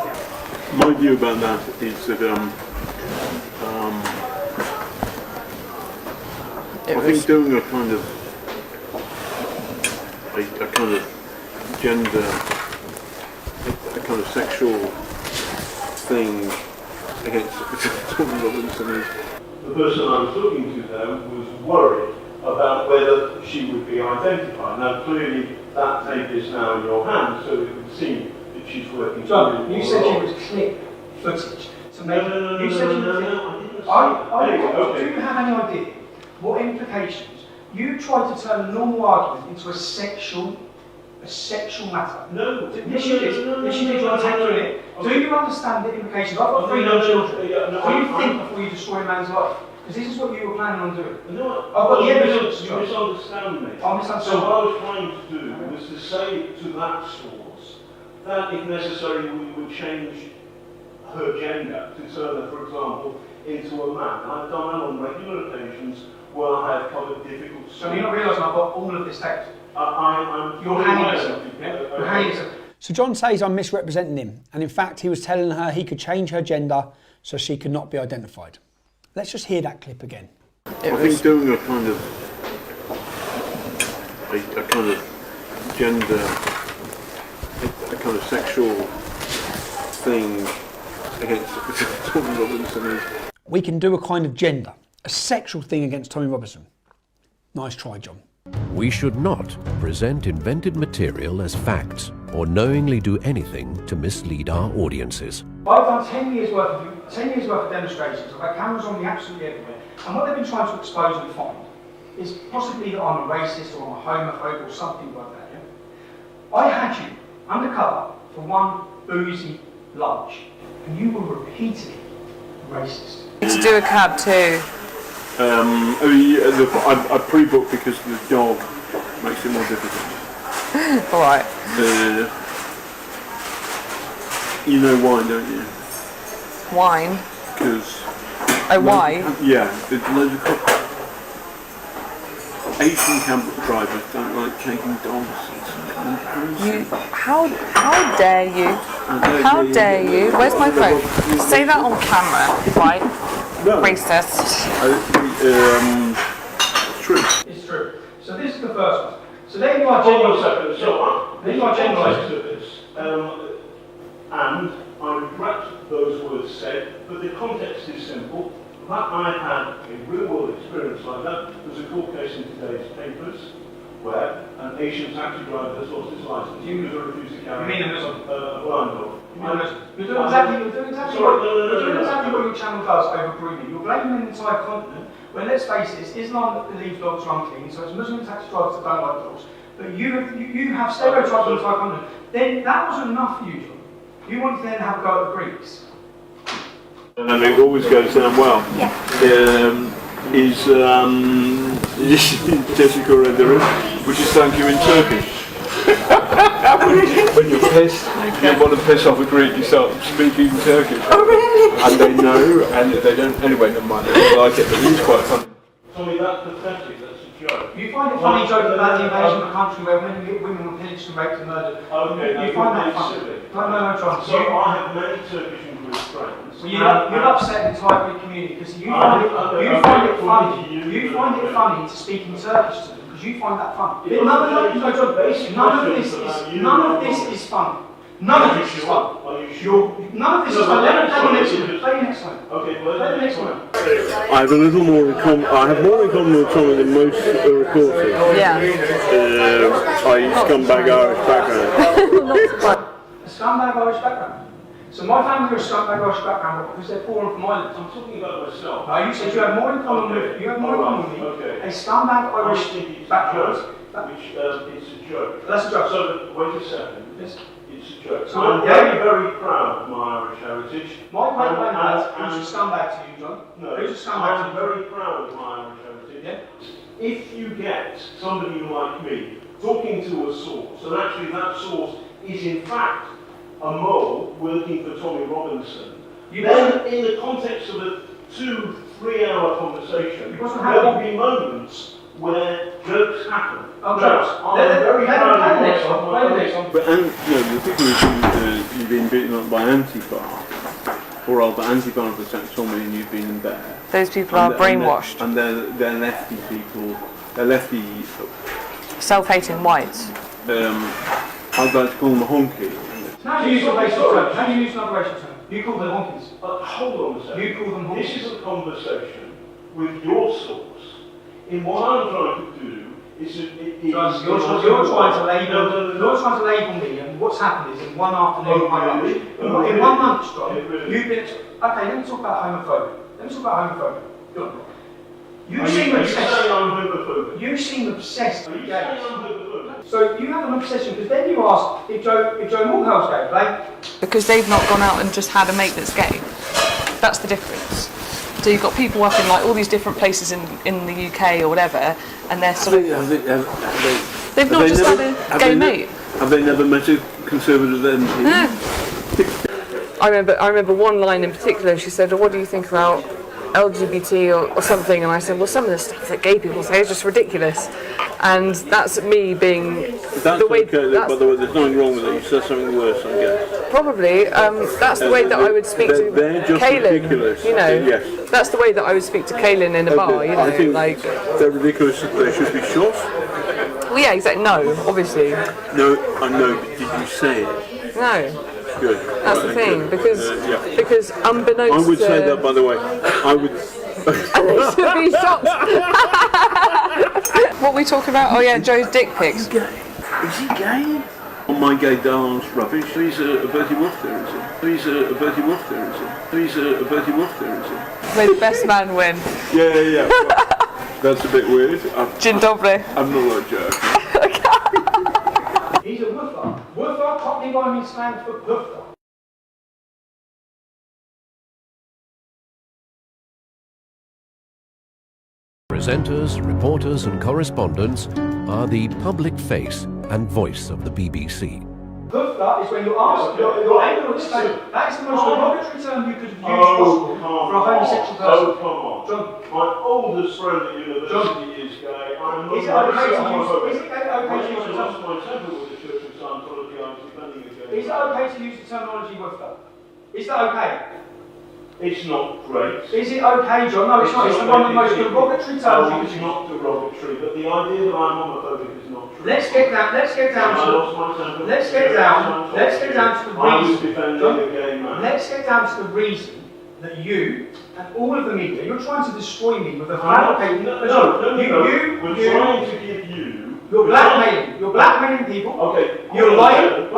My view about that is that I think doing a kind of gender, a kind of sexual thing against Tommy Robinson is. The person I was talking to there was worried about whether she would be identified. Now clearly that tape is now in your hands, so it would seem that she's working. John, you said you would clip footage to make. No, you said you would I didn't say. Do you have any idea what implications? You tried to turn a normal argument into a sexual matter. No. Yes, you did. Yes, you did. You want to take it. Do you understand the implications? I've got 3 young children. Do you think before you destroy a man's life? Because this is what you were planning on doing. No, I've got the evidence. You misunderstand me. I misunderstand. So what I was trying to do was to say to that source that if necessary we would change her gender to turn her, for example, into a man. And I've done that on regular occasions where I have covered difficult So you're not realising I've got all of this text? I'm You're hanging yourself. You're hanging yourself. So John says I'm misrepresenting him, and in fact he was telling her he could change her gender so she could not be identified. Let's just hear that clip again. I think doing a kind of gender, a kind of sexual thing against Tommy Robinson is. We can do a kind of gender, a sexual thing against Tommy Robinson. Nice try, John. We should not present invented material as facts or knowingly do anything to mislead our audiences. I've done 10 years worth of demonstrations. I've had cameras on me absolutely everywhere. And what they've been trying to expose and find is possibly that I'm a racist or I'm a homophobe or something like that. Yeah? I had you undercover for one boozy lunch, and you were repeatedly racist. To do a cab too. I pre-booked because the dog makes it more difficult. Alright. You know why, don't you? Wine? Because... Oh, why? Yeah, there's loads of Asian cab drivers don't like taking dogs. You, how dare you? How dare you? Where's my phone? Say that on camera, right? No. Racist. It's true. It's true. So this is the first one. So there you are generalising. There you are generalising. And I regret those words said, but the context is simple. I had a real-world experience like that. There's a court case in today's papers where an Asian taxi driver has lost his license. He was refused to carry You mean a Muslim? A blind dog. You're doing exactly what your channel does over breeding. You're blaming an entire continent when, let's face it, it's Islam that believes dogs are unclean, so it's Muslim taxi drivers that don't like dogs. But you have stereotyped the entire continent. Then that wasn't enough for you, John. You wanted to then have a go at the Greeks. And it always goes down well. Yeah. Is Jessica Renderer, which is thank you in Turkish. When you're pissed, you want to piss off a Greek, you start speaking Turkish. Oh, really? And they know, and they don't. Anyway, never mind. They don't like it, but it's quite funny. Tommy, that's pathetic. That's a joke. You find it funny joking about the invasion of a country where women were pillaged and raped and murdered. Okay, you find that funny? No, John. So I have many Turkish and Greek friends. Well, you'll upset the entire Greek community because you find it funny to speak in Turkish to them because you find that funny. None of this is fun. None of this is fun. None of this is fun. Play the next one. Okay, well, Play the next one. I have a little more in common. I have more in common with Tommy than most reporters. Yeah. I scumbag Irish background. A scumbag Irish background. So my family are a scumbag Irish background because they're poor and from Ireland. I'm talking about myself. You said you have more in common with me. Okay. A scumbag Irish background. Which it's a joke. That's a joke. So wait a second. Yes. It's a joke. So I'm very, very proud of my Irish heritage. My great granddad, who's a scumbag to you, John? No, who's a scumbag I'm to you? very proud of my Irish heritage. Yeah. If you get somebody like me talking to a source, and actually that source is in fact a mole working for Tommy Robinson, then in the context of a 2-3 hour conversation, there will be moments where jokes happen. Oh, jokes. I'm very proud of next one. But the people who you've been beaten up by Antifa, or by Antifa for St. Tommy and you've been in there. Those people are brainwashed. And they're lefty people. They're lefty. Self-hating whites. I'd like to call them a honky. How do you use an racial term? How do you use another racial term? You call them honkies. Hold on a second. You call them honkies. This is a conversation with your source. In what I'm trying to do is you're trying to label me, and what's happened is in one afternoon, in 1 month, John, you've been. Okay, let me talk about homophobia. Go on. You seem obsessed with gays. So you have an obsession because then you ask if Joe Moorhouse gay, right? Because they've not gone out and just had a mate that's gay. That's the difference. So you've got people up in like all these different places in the UK or whatever, and they're sort of they've not just had a gay mate. Have they never met a conservative MP? No. I remember one line in particular. She said, "What do you think about LGBT or something?" And I said, "Well, some of the stuff that gay people say is just ridiculous." And that's me being the way. Okay, by the way, there's nothing wrong with it. You said something worse, I guess. Probably. That's the way that I would speak to Kaylin. Ridiculous. You know, yes. That's the way that I would speak to Kaylin in a bar. You know, I think like they're ridiculous. They should be shot. Well, yeah, exactly. No, obviously. No, I know. But did you say it? No. Good. That's the thing, because unbeknownst I would say that, by the way. I would. And they should be shot. What were we talking about? Oh yeah, Joe's dick pics. Is he gay? Oh, my gay darling's rubbish. He's a Bertie Wolf there, is he? He's a Bertie Wolf there, is he? He's a Bertie Wolf there, is he? May the best man win. Yeah. That's a bit weird. Dzień dobry. I'm not a jerk. He's a woofer. Woofer, Cockney rhyming slang for woofer. Presenters, reporters and correspondents are the public face and voice of the BBC. Woofer is when you ask, you're able to explain. That is the most derogatory term you could have used possible for a homosexual person. Oh, come on. John, my oldest friend at university is gay. I'm not is it okay to use I lost my temper with the Church of Scientology. I was defending against. Is it okay to use the terminology woofer? Is that okay? It's not great. Is it okay, John? No, it's not. It's one of the most derogatory terms you No, could it's use. not derogatory, but the idea that I'm homophobic is not true. Let's get down to the reason. I was defending a gay man. Let's get down to the reason that you and all of the media, you're trying to destroy me with a fabricated... No. We're trying to give you... You're blackmailing people. Okay. You're lying.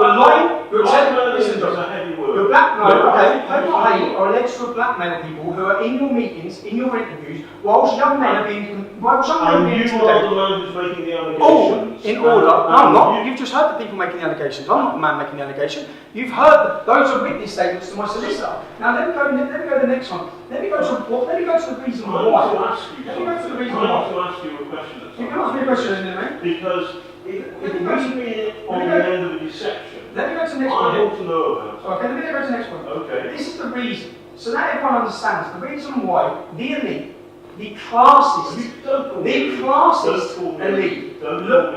You're telling... Listen, is a heavy word. You're blackmailing or alleged to blackmail people who are in your meetings, in your interviews, whilst young men are being... And you are the man who's making the allegations. All in order. No, I'm not. You've just heard the people making the allegations. I'm not the man making the allegation. You've heard those are witness statements to my solicitor. Now let me go to the next one. Let me go to the reason why. I want to ask you a question. You can ask me a question, isn't it, mate? Because it must be on the end of a deception. Let me go to the next one. I want to know about it. Okay, let me go to the next one. Okay. This is the reason. So now everyone understands the reason why the elite, the classist elite. Don't call me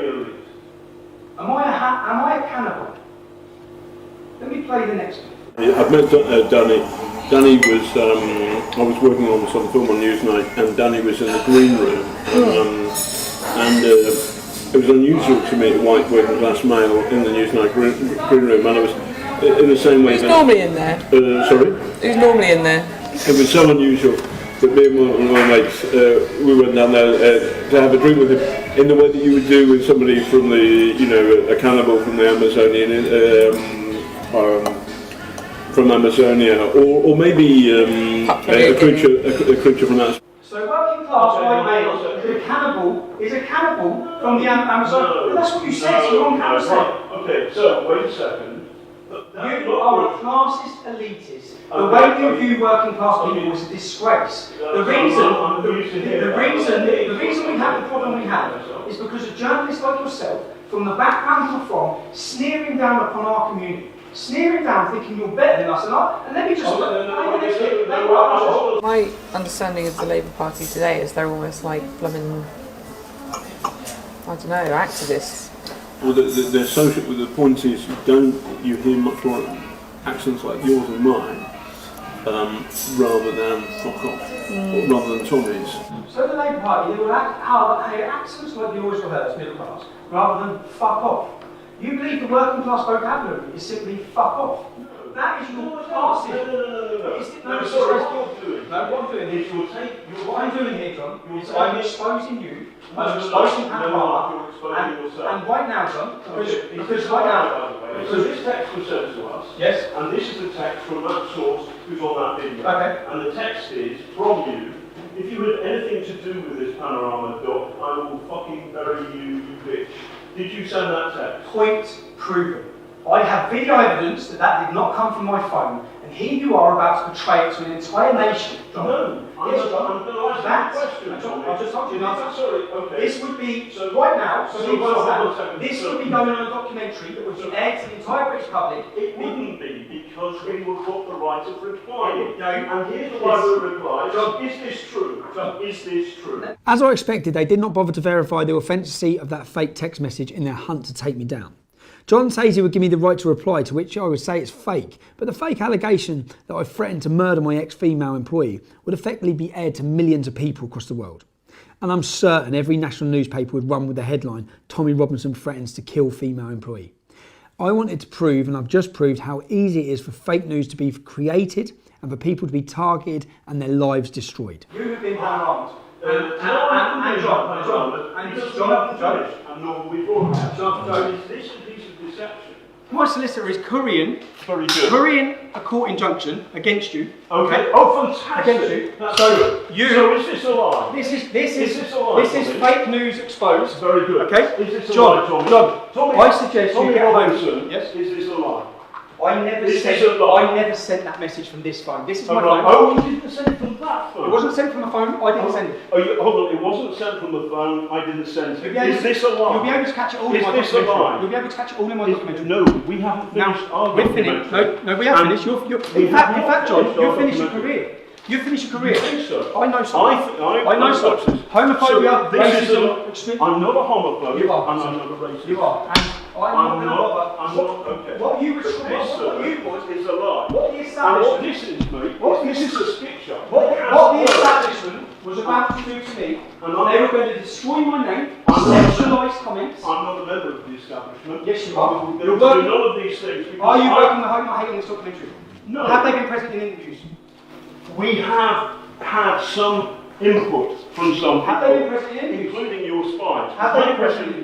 elite. Am I a cannibal? Let me play the next one. I've met Danny. Danny was, I was working on some film on Newsnight, and Danny was in the green room. It was unusual to meet a white working class male in the Newsnight green room, and I was in the same way. Who's normally in there? Sorry? Who's normally in there? It was so unusual that me and one of my mates, we went down there to have a drink with him in the way that you would do with somebody from the, you know, a cannibal from the Amazonian, from Amazonia, or maybe a creature from that. So working class white male is a cannibal from the Amazon. No, that's what you said, so you're on camera. Right. Okay, so wait a second. You are a classist elitist. The way you view working class people is a disgrace. The reason we have the problem we have is because of journalists like yourself, from the background you're from, sneering down upon our community. Sneering down, thinking you're better than us, and let me just... My understanding of the Labour Party today is they're almost like blooming, I don't know, activists. Well, they're social. The point is, you hear much more accents like yours and mine, rather than fuck off, or rather than Tommy's. So the Labour Party, they will have accents like yours or hers, middle class, rather than fuck off. You believe the working class vocabulary is simply fuck off. That is your classism. No, what I'm doing. No, what I'm doing is what I'm doing here, John, is I'm exposing you. I'm exposing Panodrama. And right now, John, because right now, so this text was sent to us. Yes. And this is the text from that source who's on that video. Okay. And the text is from you. If you had anything to do with this Panorama doc, I will fucking bury you, you bitch. Did you send that text? Point proven. I have video evidence that did not come from my phone, and here you are about to betray it to an entire nation. John. No, I'm going to ask you a question. John, I've just told you an answer. Sorry, okay. This would be, right now, this would be going on a documentary that would be aired to the entire British public. It wouldn't be, because we would put the right of replying. No, and here's the right of reply. John, is this true? John, is this true? As I expected, they did not bother to verify the authenticity of that fake text message in their hunt to take me down. John says he would give me the right to reply, to which I would say it's fake, but the fake allegation that I threatened to murder my ex-female employee would effectively be aired to millions of people across the world. And I'm certain every national newspaper would run with the headline, Tommy Robinson threatens to kill female employee. I wanted to prove, and I've just proved, how easy it is for fake news to be created and for people to be targeted and their lives destroyed. You have been harmed. And John, This is a piece of deception. my solicitor is currying a court injunction against you. Okay. Oh, fantastic. Against you. So is this a lie? This is fake news exposed. Very good. Okay. Is this a John, lie, Tommy? John, I suggest Tommy you get Robinson. home. Yes. Is this a lie? I never sent that message from this phone. This is my phone. Oh, you didn't send it from that phone? It wasn't sent from the phone. I didn't send it. Oh, hold on. It wasn't sent from the phone. I didn't send it. Is this a lie? You'll be able to catch it all in my documentary. You'll be able to catch it all in my documentary. No, we haven't finished our we're finished. No, we have finished. In fact, John, you've finished your career. You've finished your career. You think so? I know so. I know so. Homophobia, racism, extreme. I'm not a homophobe. You are. And I'm not a racist. You are. And I'm not. Okay. What you would is a lie. What the establishment. And what this is, mate, this is a skit show. What the establishment was about to do to me, they were going to destroy my name, sexualise comments. I'm not a member of the establishment. Yes, you are. You're working none of these things. Are you working the hate on this documentary? No. Have they been present in interviews? We have had some input from some Have they been people, present in interviews? including your spies. Have they My been present question-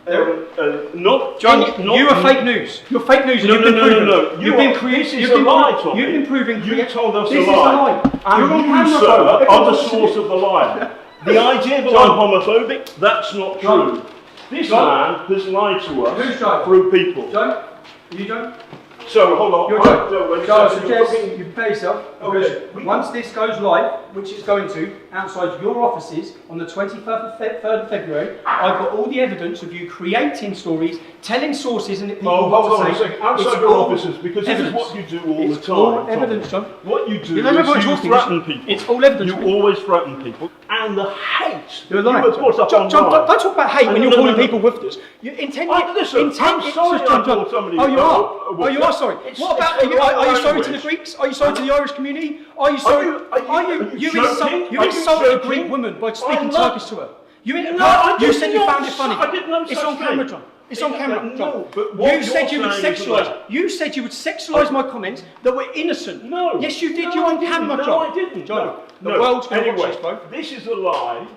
in interviews? Not John, not- you are fake news. You're fake news, and No, you've no, been no, proven. no, no. You've been creating. This is a lie, Tommy. You've been proving. You told us this a lie. Is a lie. And You're on you, camera, sir, bro. are the source of the lie. The idea that I'm homophobic, that's not John. true. This John. man has lied to us Who's John? through people. John, are you John? So, hold on. You're John. John, I suggest you prepare yourself, because Okay. once this goes live, which it's going to, outside your offices on the 23rd of February, I've got all the evidence of you creating stories, telling sources and people Hold what on to a say. second. Outside It's your all offices, because evidence. this is what you do all It's the time. all Tommy. evidence, John. What you do You know, is everyone's you talking. threaten people. It's all evidence. You always threaten people. And the hate You're you lying. have put up John, online. don't talk about hate when No, you're no, calling no, no. people woofers. You intend. Listen, I'm sorry I called somebody Oh, you a are. woofter. Oh, you are sorry. It's- What about? it's the Are you wrong sorry to the language. Greeks? Are you sorry to the Irish community? Are you sorry? you joking? You Are you insulted a joking? Greek woman by speaking I'm not- Turkish to her. No, I You did said you not. found it funny. I did no It's such on camera, thing. John. It's on camera, No, John. but what You said you would you're saying is sexualise. that- You said you would sexualise my comments that were innocent. No. Yes, you did. No, You're I on didn't. camera, No, John. I didn't. John, No. the world's going to Anyway, watch this, bro. this is a lie.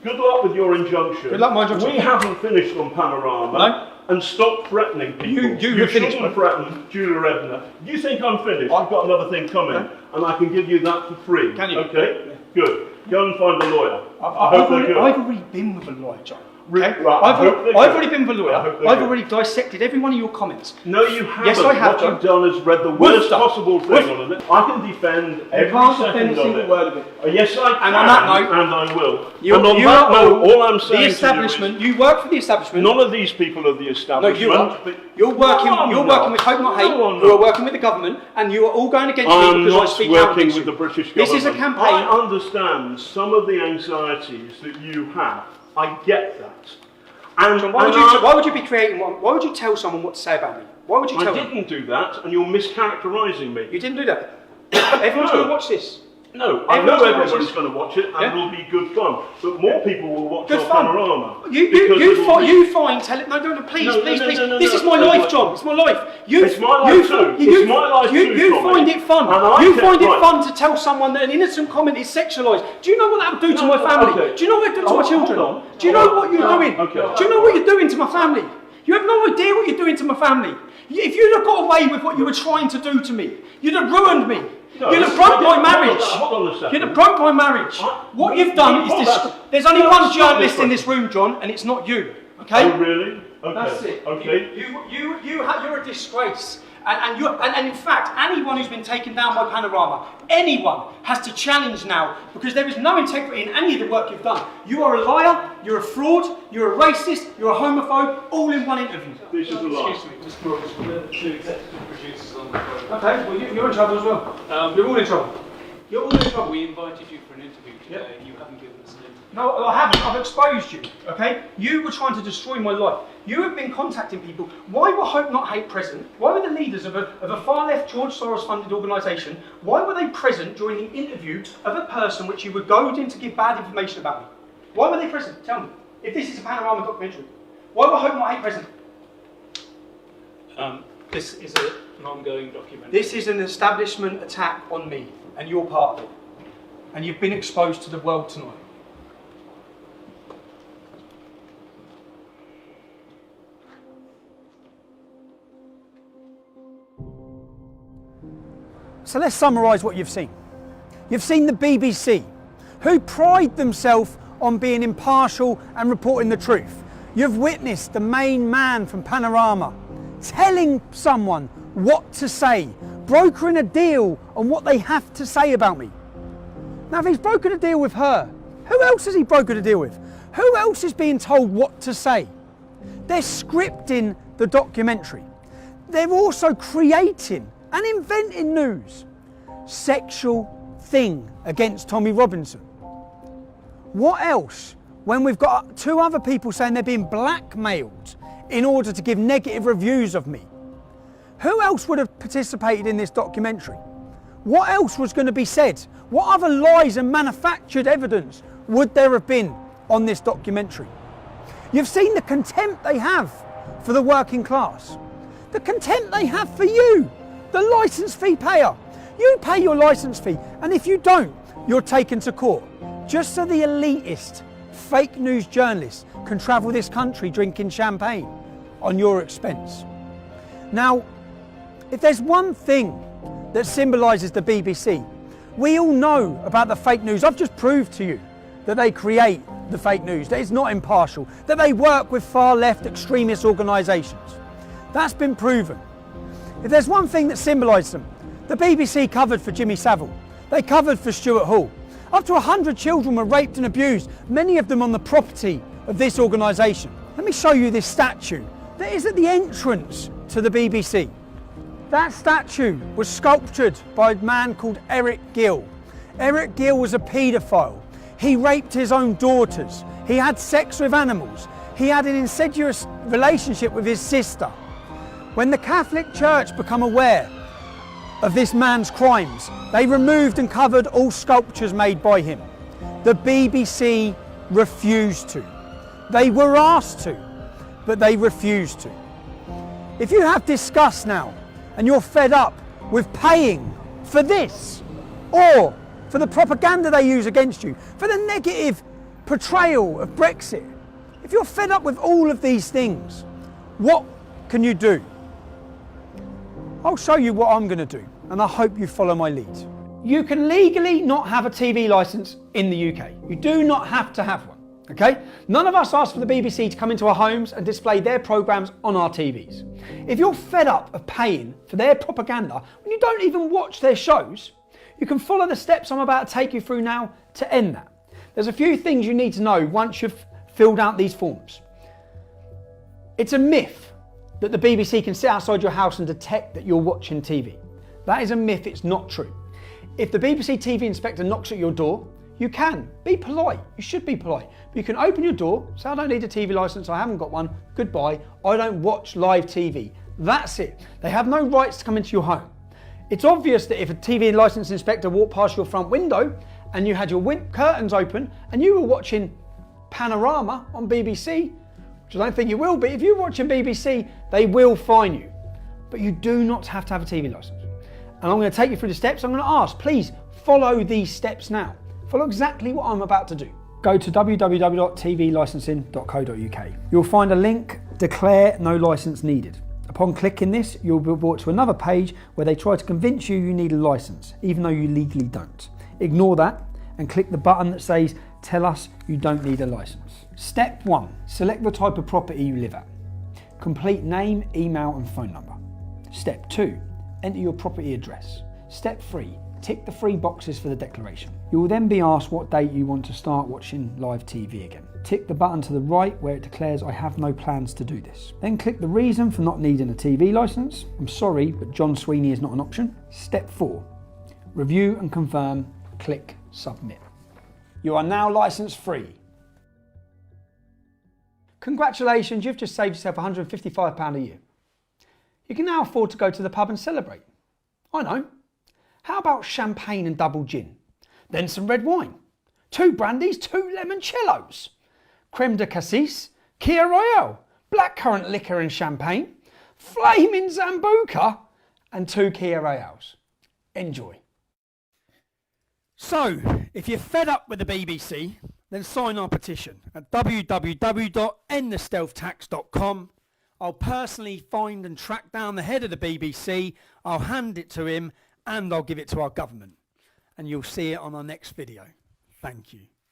Good luck with your injunction. Good luck, my injunction. We haven't finished on Panorama. No. And stop threatening people. You have finished, shouldn't bro. threaten Julia Ebner. You think I'm finished? I've got another thing coming, and I can give you that for free. Can you? Okay. Good. Go and find a lawyer. I've already been with a lawyer, John. Okay? Right, I hope they're I've good. already been with a lawyer. I hope they're I've good. already dissected every one of your comments. No, you haven't. Yes, I have, What John. you've done is read the worst Woofter. possible thing on it. I can defend every can't second defend a of single it. word of it. Yes, I can. And on that note, and I will. You, and on you that are note, all I'm saying the to establishment. you You work for the establishment. is, none of these people are the No, establishment. you are. but- You're working. No, I'm you're not. working with Hope Not Hate. No, I'm who are not. working with the government, and you are all going against me I'm because I not speak out working against with you. the British This government. is a campaign. I understand some of the anxieties that you have. I get that. And, John, why would you be creating one? Why would you tell someone what to say about me? Why would you I tell them? didn't do that, and you're mischaracterising me. You didn't do that. Everyone's No. going to watch this. No, I Everyone's know gonna watch everybody's this. going to watch it, and Yeah. it'll be good fun. But more people will watch Good our fun. Panorama. You find tell it. No, please, No, please, no, please. no, no, This no, is my no, life, no. John. It's my life. It's my life too. It's my life too, You Tommy. find it fun. And I You can- find it right. fun to tell someone that an innocent comment is sexualised. Do you know what that would do to my family? okay. Do you know what it would do to my Hold children? on. Do you know what you're doing? Okay. Do you know what you're doing to my family? You have no idea what you're doing to my family. If you'd have got away with what you were trying to do to me, you'd have ruined me. No, You'd have broke my hold on, marriage. hold on a second. You'd have broke my marriage. What you've done is Hold this. on. There's only No, one stop journalist this in this room, John, and it's not you. Okay? Oh, really? Okay. That's it. Okay. You're a disgrace. And in fact, anyone who's been taken down by Panorama, anyone has to challenge now, because there is no integrity in any of the work you've done. You are a liar, you're a fraud, you're a racist, you're a homophobe, all in one interview. This is a lie. Excuse me, Mr. Morris, we're the two executive producers on the program. Okay, well you're in trouble as well. You're all in trouble. You're all in trouble. We invited you for an interview today, and you haven't given us an interview. No, I haven't. I've exposed you. Okay? You were trying to destroy my life. You have been contacting people. Why were Hope Not Hate present? Why were the leaders of a far-left George Soros-funded organisation? Why were they present during the interview of a person which you were goaded in to give bad information about me? Why were they present? Tell me. If this is a Panorama documentary, why were Hope Not Hate present? This is an ongoing documentary. This is an establishment attack on me, and you're part of it. And you've been exposed to the world tonight. So let's summarise what you've seen. You've seen the BBC, who pride themselves on being impartial and reporting the truth. You've witnessed the main man from Panorama telling someone what to say, brokering a deal on what they have to say about me. Now, if he's brokered a deal with her, who else has he brokered a deal with? Who else is being told what to say? They're scripting the documentary. They're also creating and inventing news. Sexual thing against Tommy Robinson. What else when we've got two other people saying they're being blackmailed in order to give negative reviews of me? Who else would have participated in this documentary? What else was going to be said? What other lies and manufactured evidence would there have been on this documentary? You've seen the contempt they have for the working class. The contempt they have for you, the licence fee payer. You pay your licence fee, and if you don't, you're taken to court. Just so the elitist, fake news journalists can travel this country drinking champagne on your expense. Now, if there's one thing that symbolises the BBC, we all know about the fake news. I've just proved to you that they create the fake news, that it's not impartial, that they work with far left extremist organisations. That's been proven. If there's one thing that symbolises them, the BBC covered for Jimmy Savile. They covered for Stuart Hall. Up to 100 children were raped and abused, many of them on the property of this organisation. Let me show you this statue that is at the entrance to the BBC. That statue was sculptured by a man called Eric Gill. Eric Gill was a paedophile. He raped his own daughters. He had sex with animals. He had an incestuous relationship with his sister. When the Catholic Church became aware of this man's crimes, they removed and covered all sculptures made by him. The BBC refused to. They were asked to, but they refused to. If you have disgust now, and you're fed up with paying for this, or for the propaganda they use against you, for the negative portrayal of Brexit, if you're fed up with all of these things, what can you do? I'll show you what I'm going to do, and I hope you follow my lead. You can legally not have a TV licence in the UK. You do not have to have one, okay? None of us ask for the BBC to come into our homes and display their programmes on our TVs. If you're fed up of paying for their propaganda when you don't even watch their shows, you can follow the steps I'm about to take you through now to end that. There's a few things you need to know once you've filled out these forms. It's a myth that the BBC can sit outside your house and detect that you're watching TV. That is a myth, it's not true. If the BBC TV inspector knocks at your door, you can. Be polite, you should be polite. But you can open your door, say I don't need a TV licence, I haven't got one, goodbye, I don't watch live TV. That's it. They have no rights to come into your home. It's obvious that if a TV licence inspector walked past your front window and you had your curtains open and you were watching Panorama on BBC, which I don't think you will be, if you're watching BBC, they will fine you. But you do not have to have a TV licence. And I'm going to take you through the steps. I'm going to ask, please follow these steps now. Follow exactly what I'm about to do. Go to www.tvlicensing.co.uk. You'll find a link, declare no licence needed. Upon clicking this, you'll be brought to another page where they try to convince you need a licence, even though you legally don't. Ignore that and click the button that says, tell us you don't need a licence. Step 1, select the type of property you live at. Complete name, email and phone number. Step 2, enter your property address. Step 3, tick the 3 boxes for the declaration. You will then be asked what date you want to start watching live TV again. Tick the button to the right where it declares I have no plans to do this. Then click the reason for not needing a TV licence. I'm sorry, but John Sweeney is not an option. Step 4, review and confirm, click submit. You are now licence free. Congratulations, you've just saved yourself £155 a year. You can now afford to go to the pub and celebrate. I know. How about champagne and double gin? Then some red wine. 2 brandies, 2 limoncellos. Creme de cassis, Kia Royale, blackcurrant liquor and champagne, flaming Zambuca and 2 Kia Royales. Enjoy. So, if you're fed up with the BBC, then sign our petition at www.endthestealthtax.com. I'll personally find and track down the head of the BBC, I'll hand it to him, and I'll give it to our government. And you'll see it on our next video. Thank you.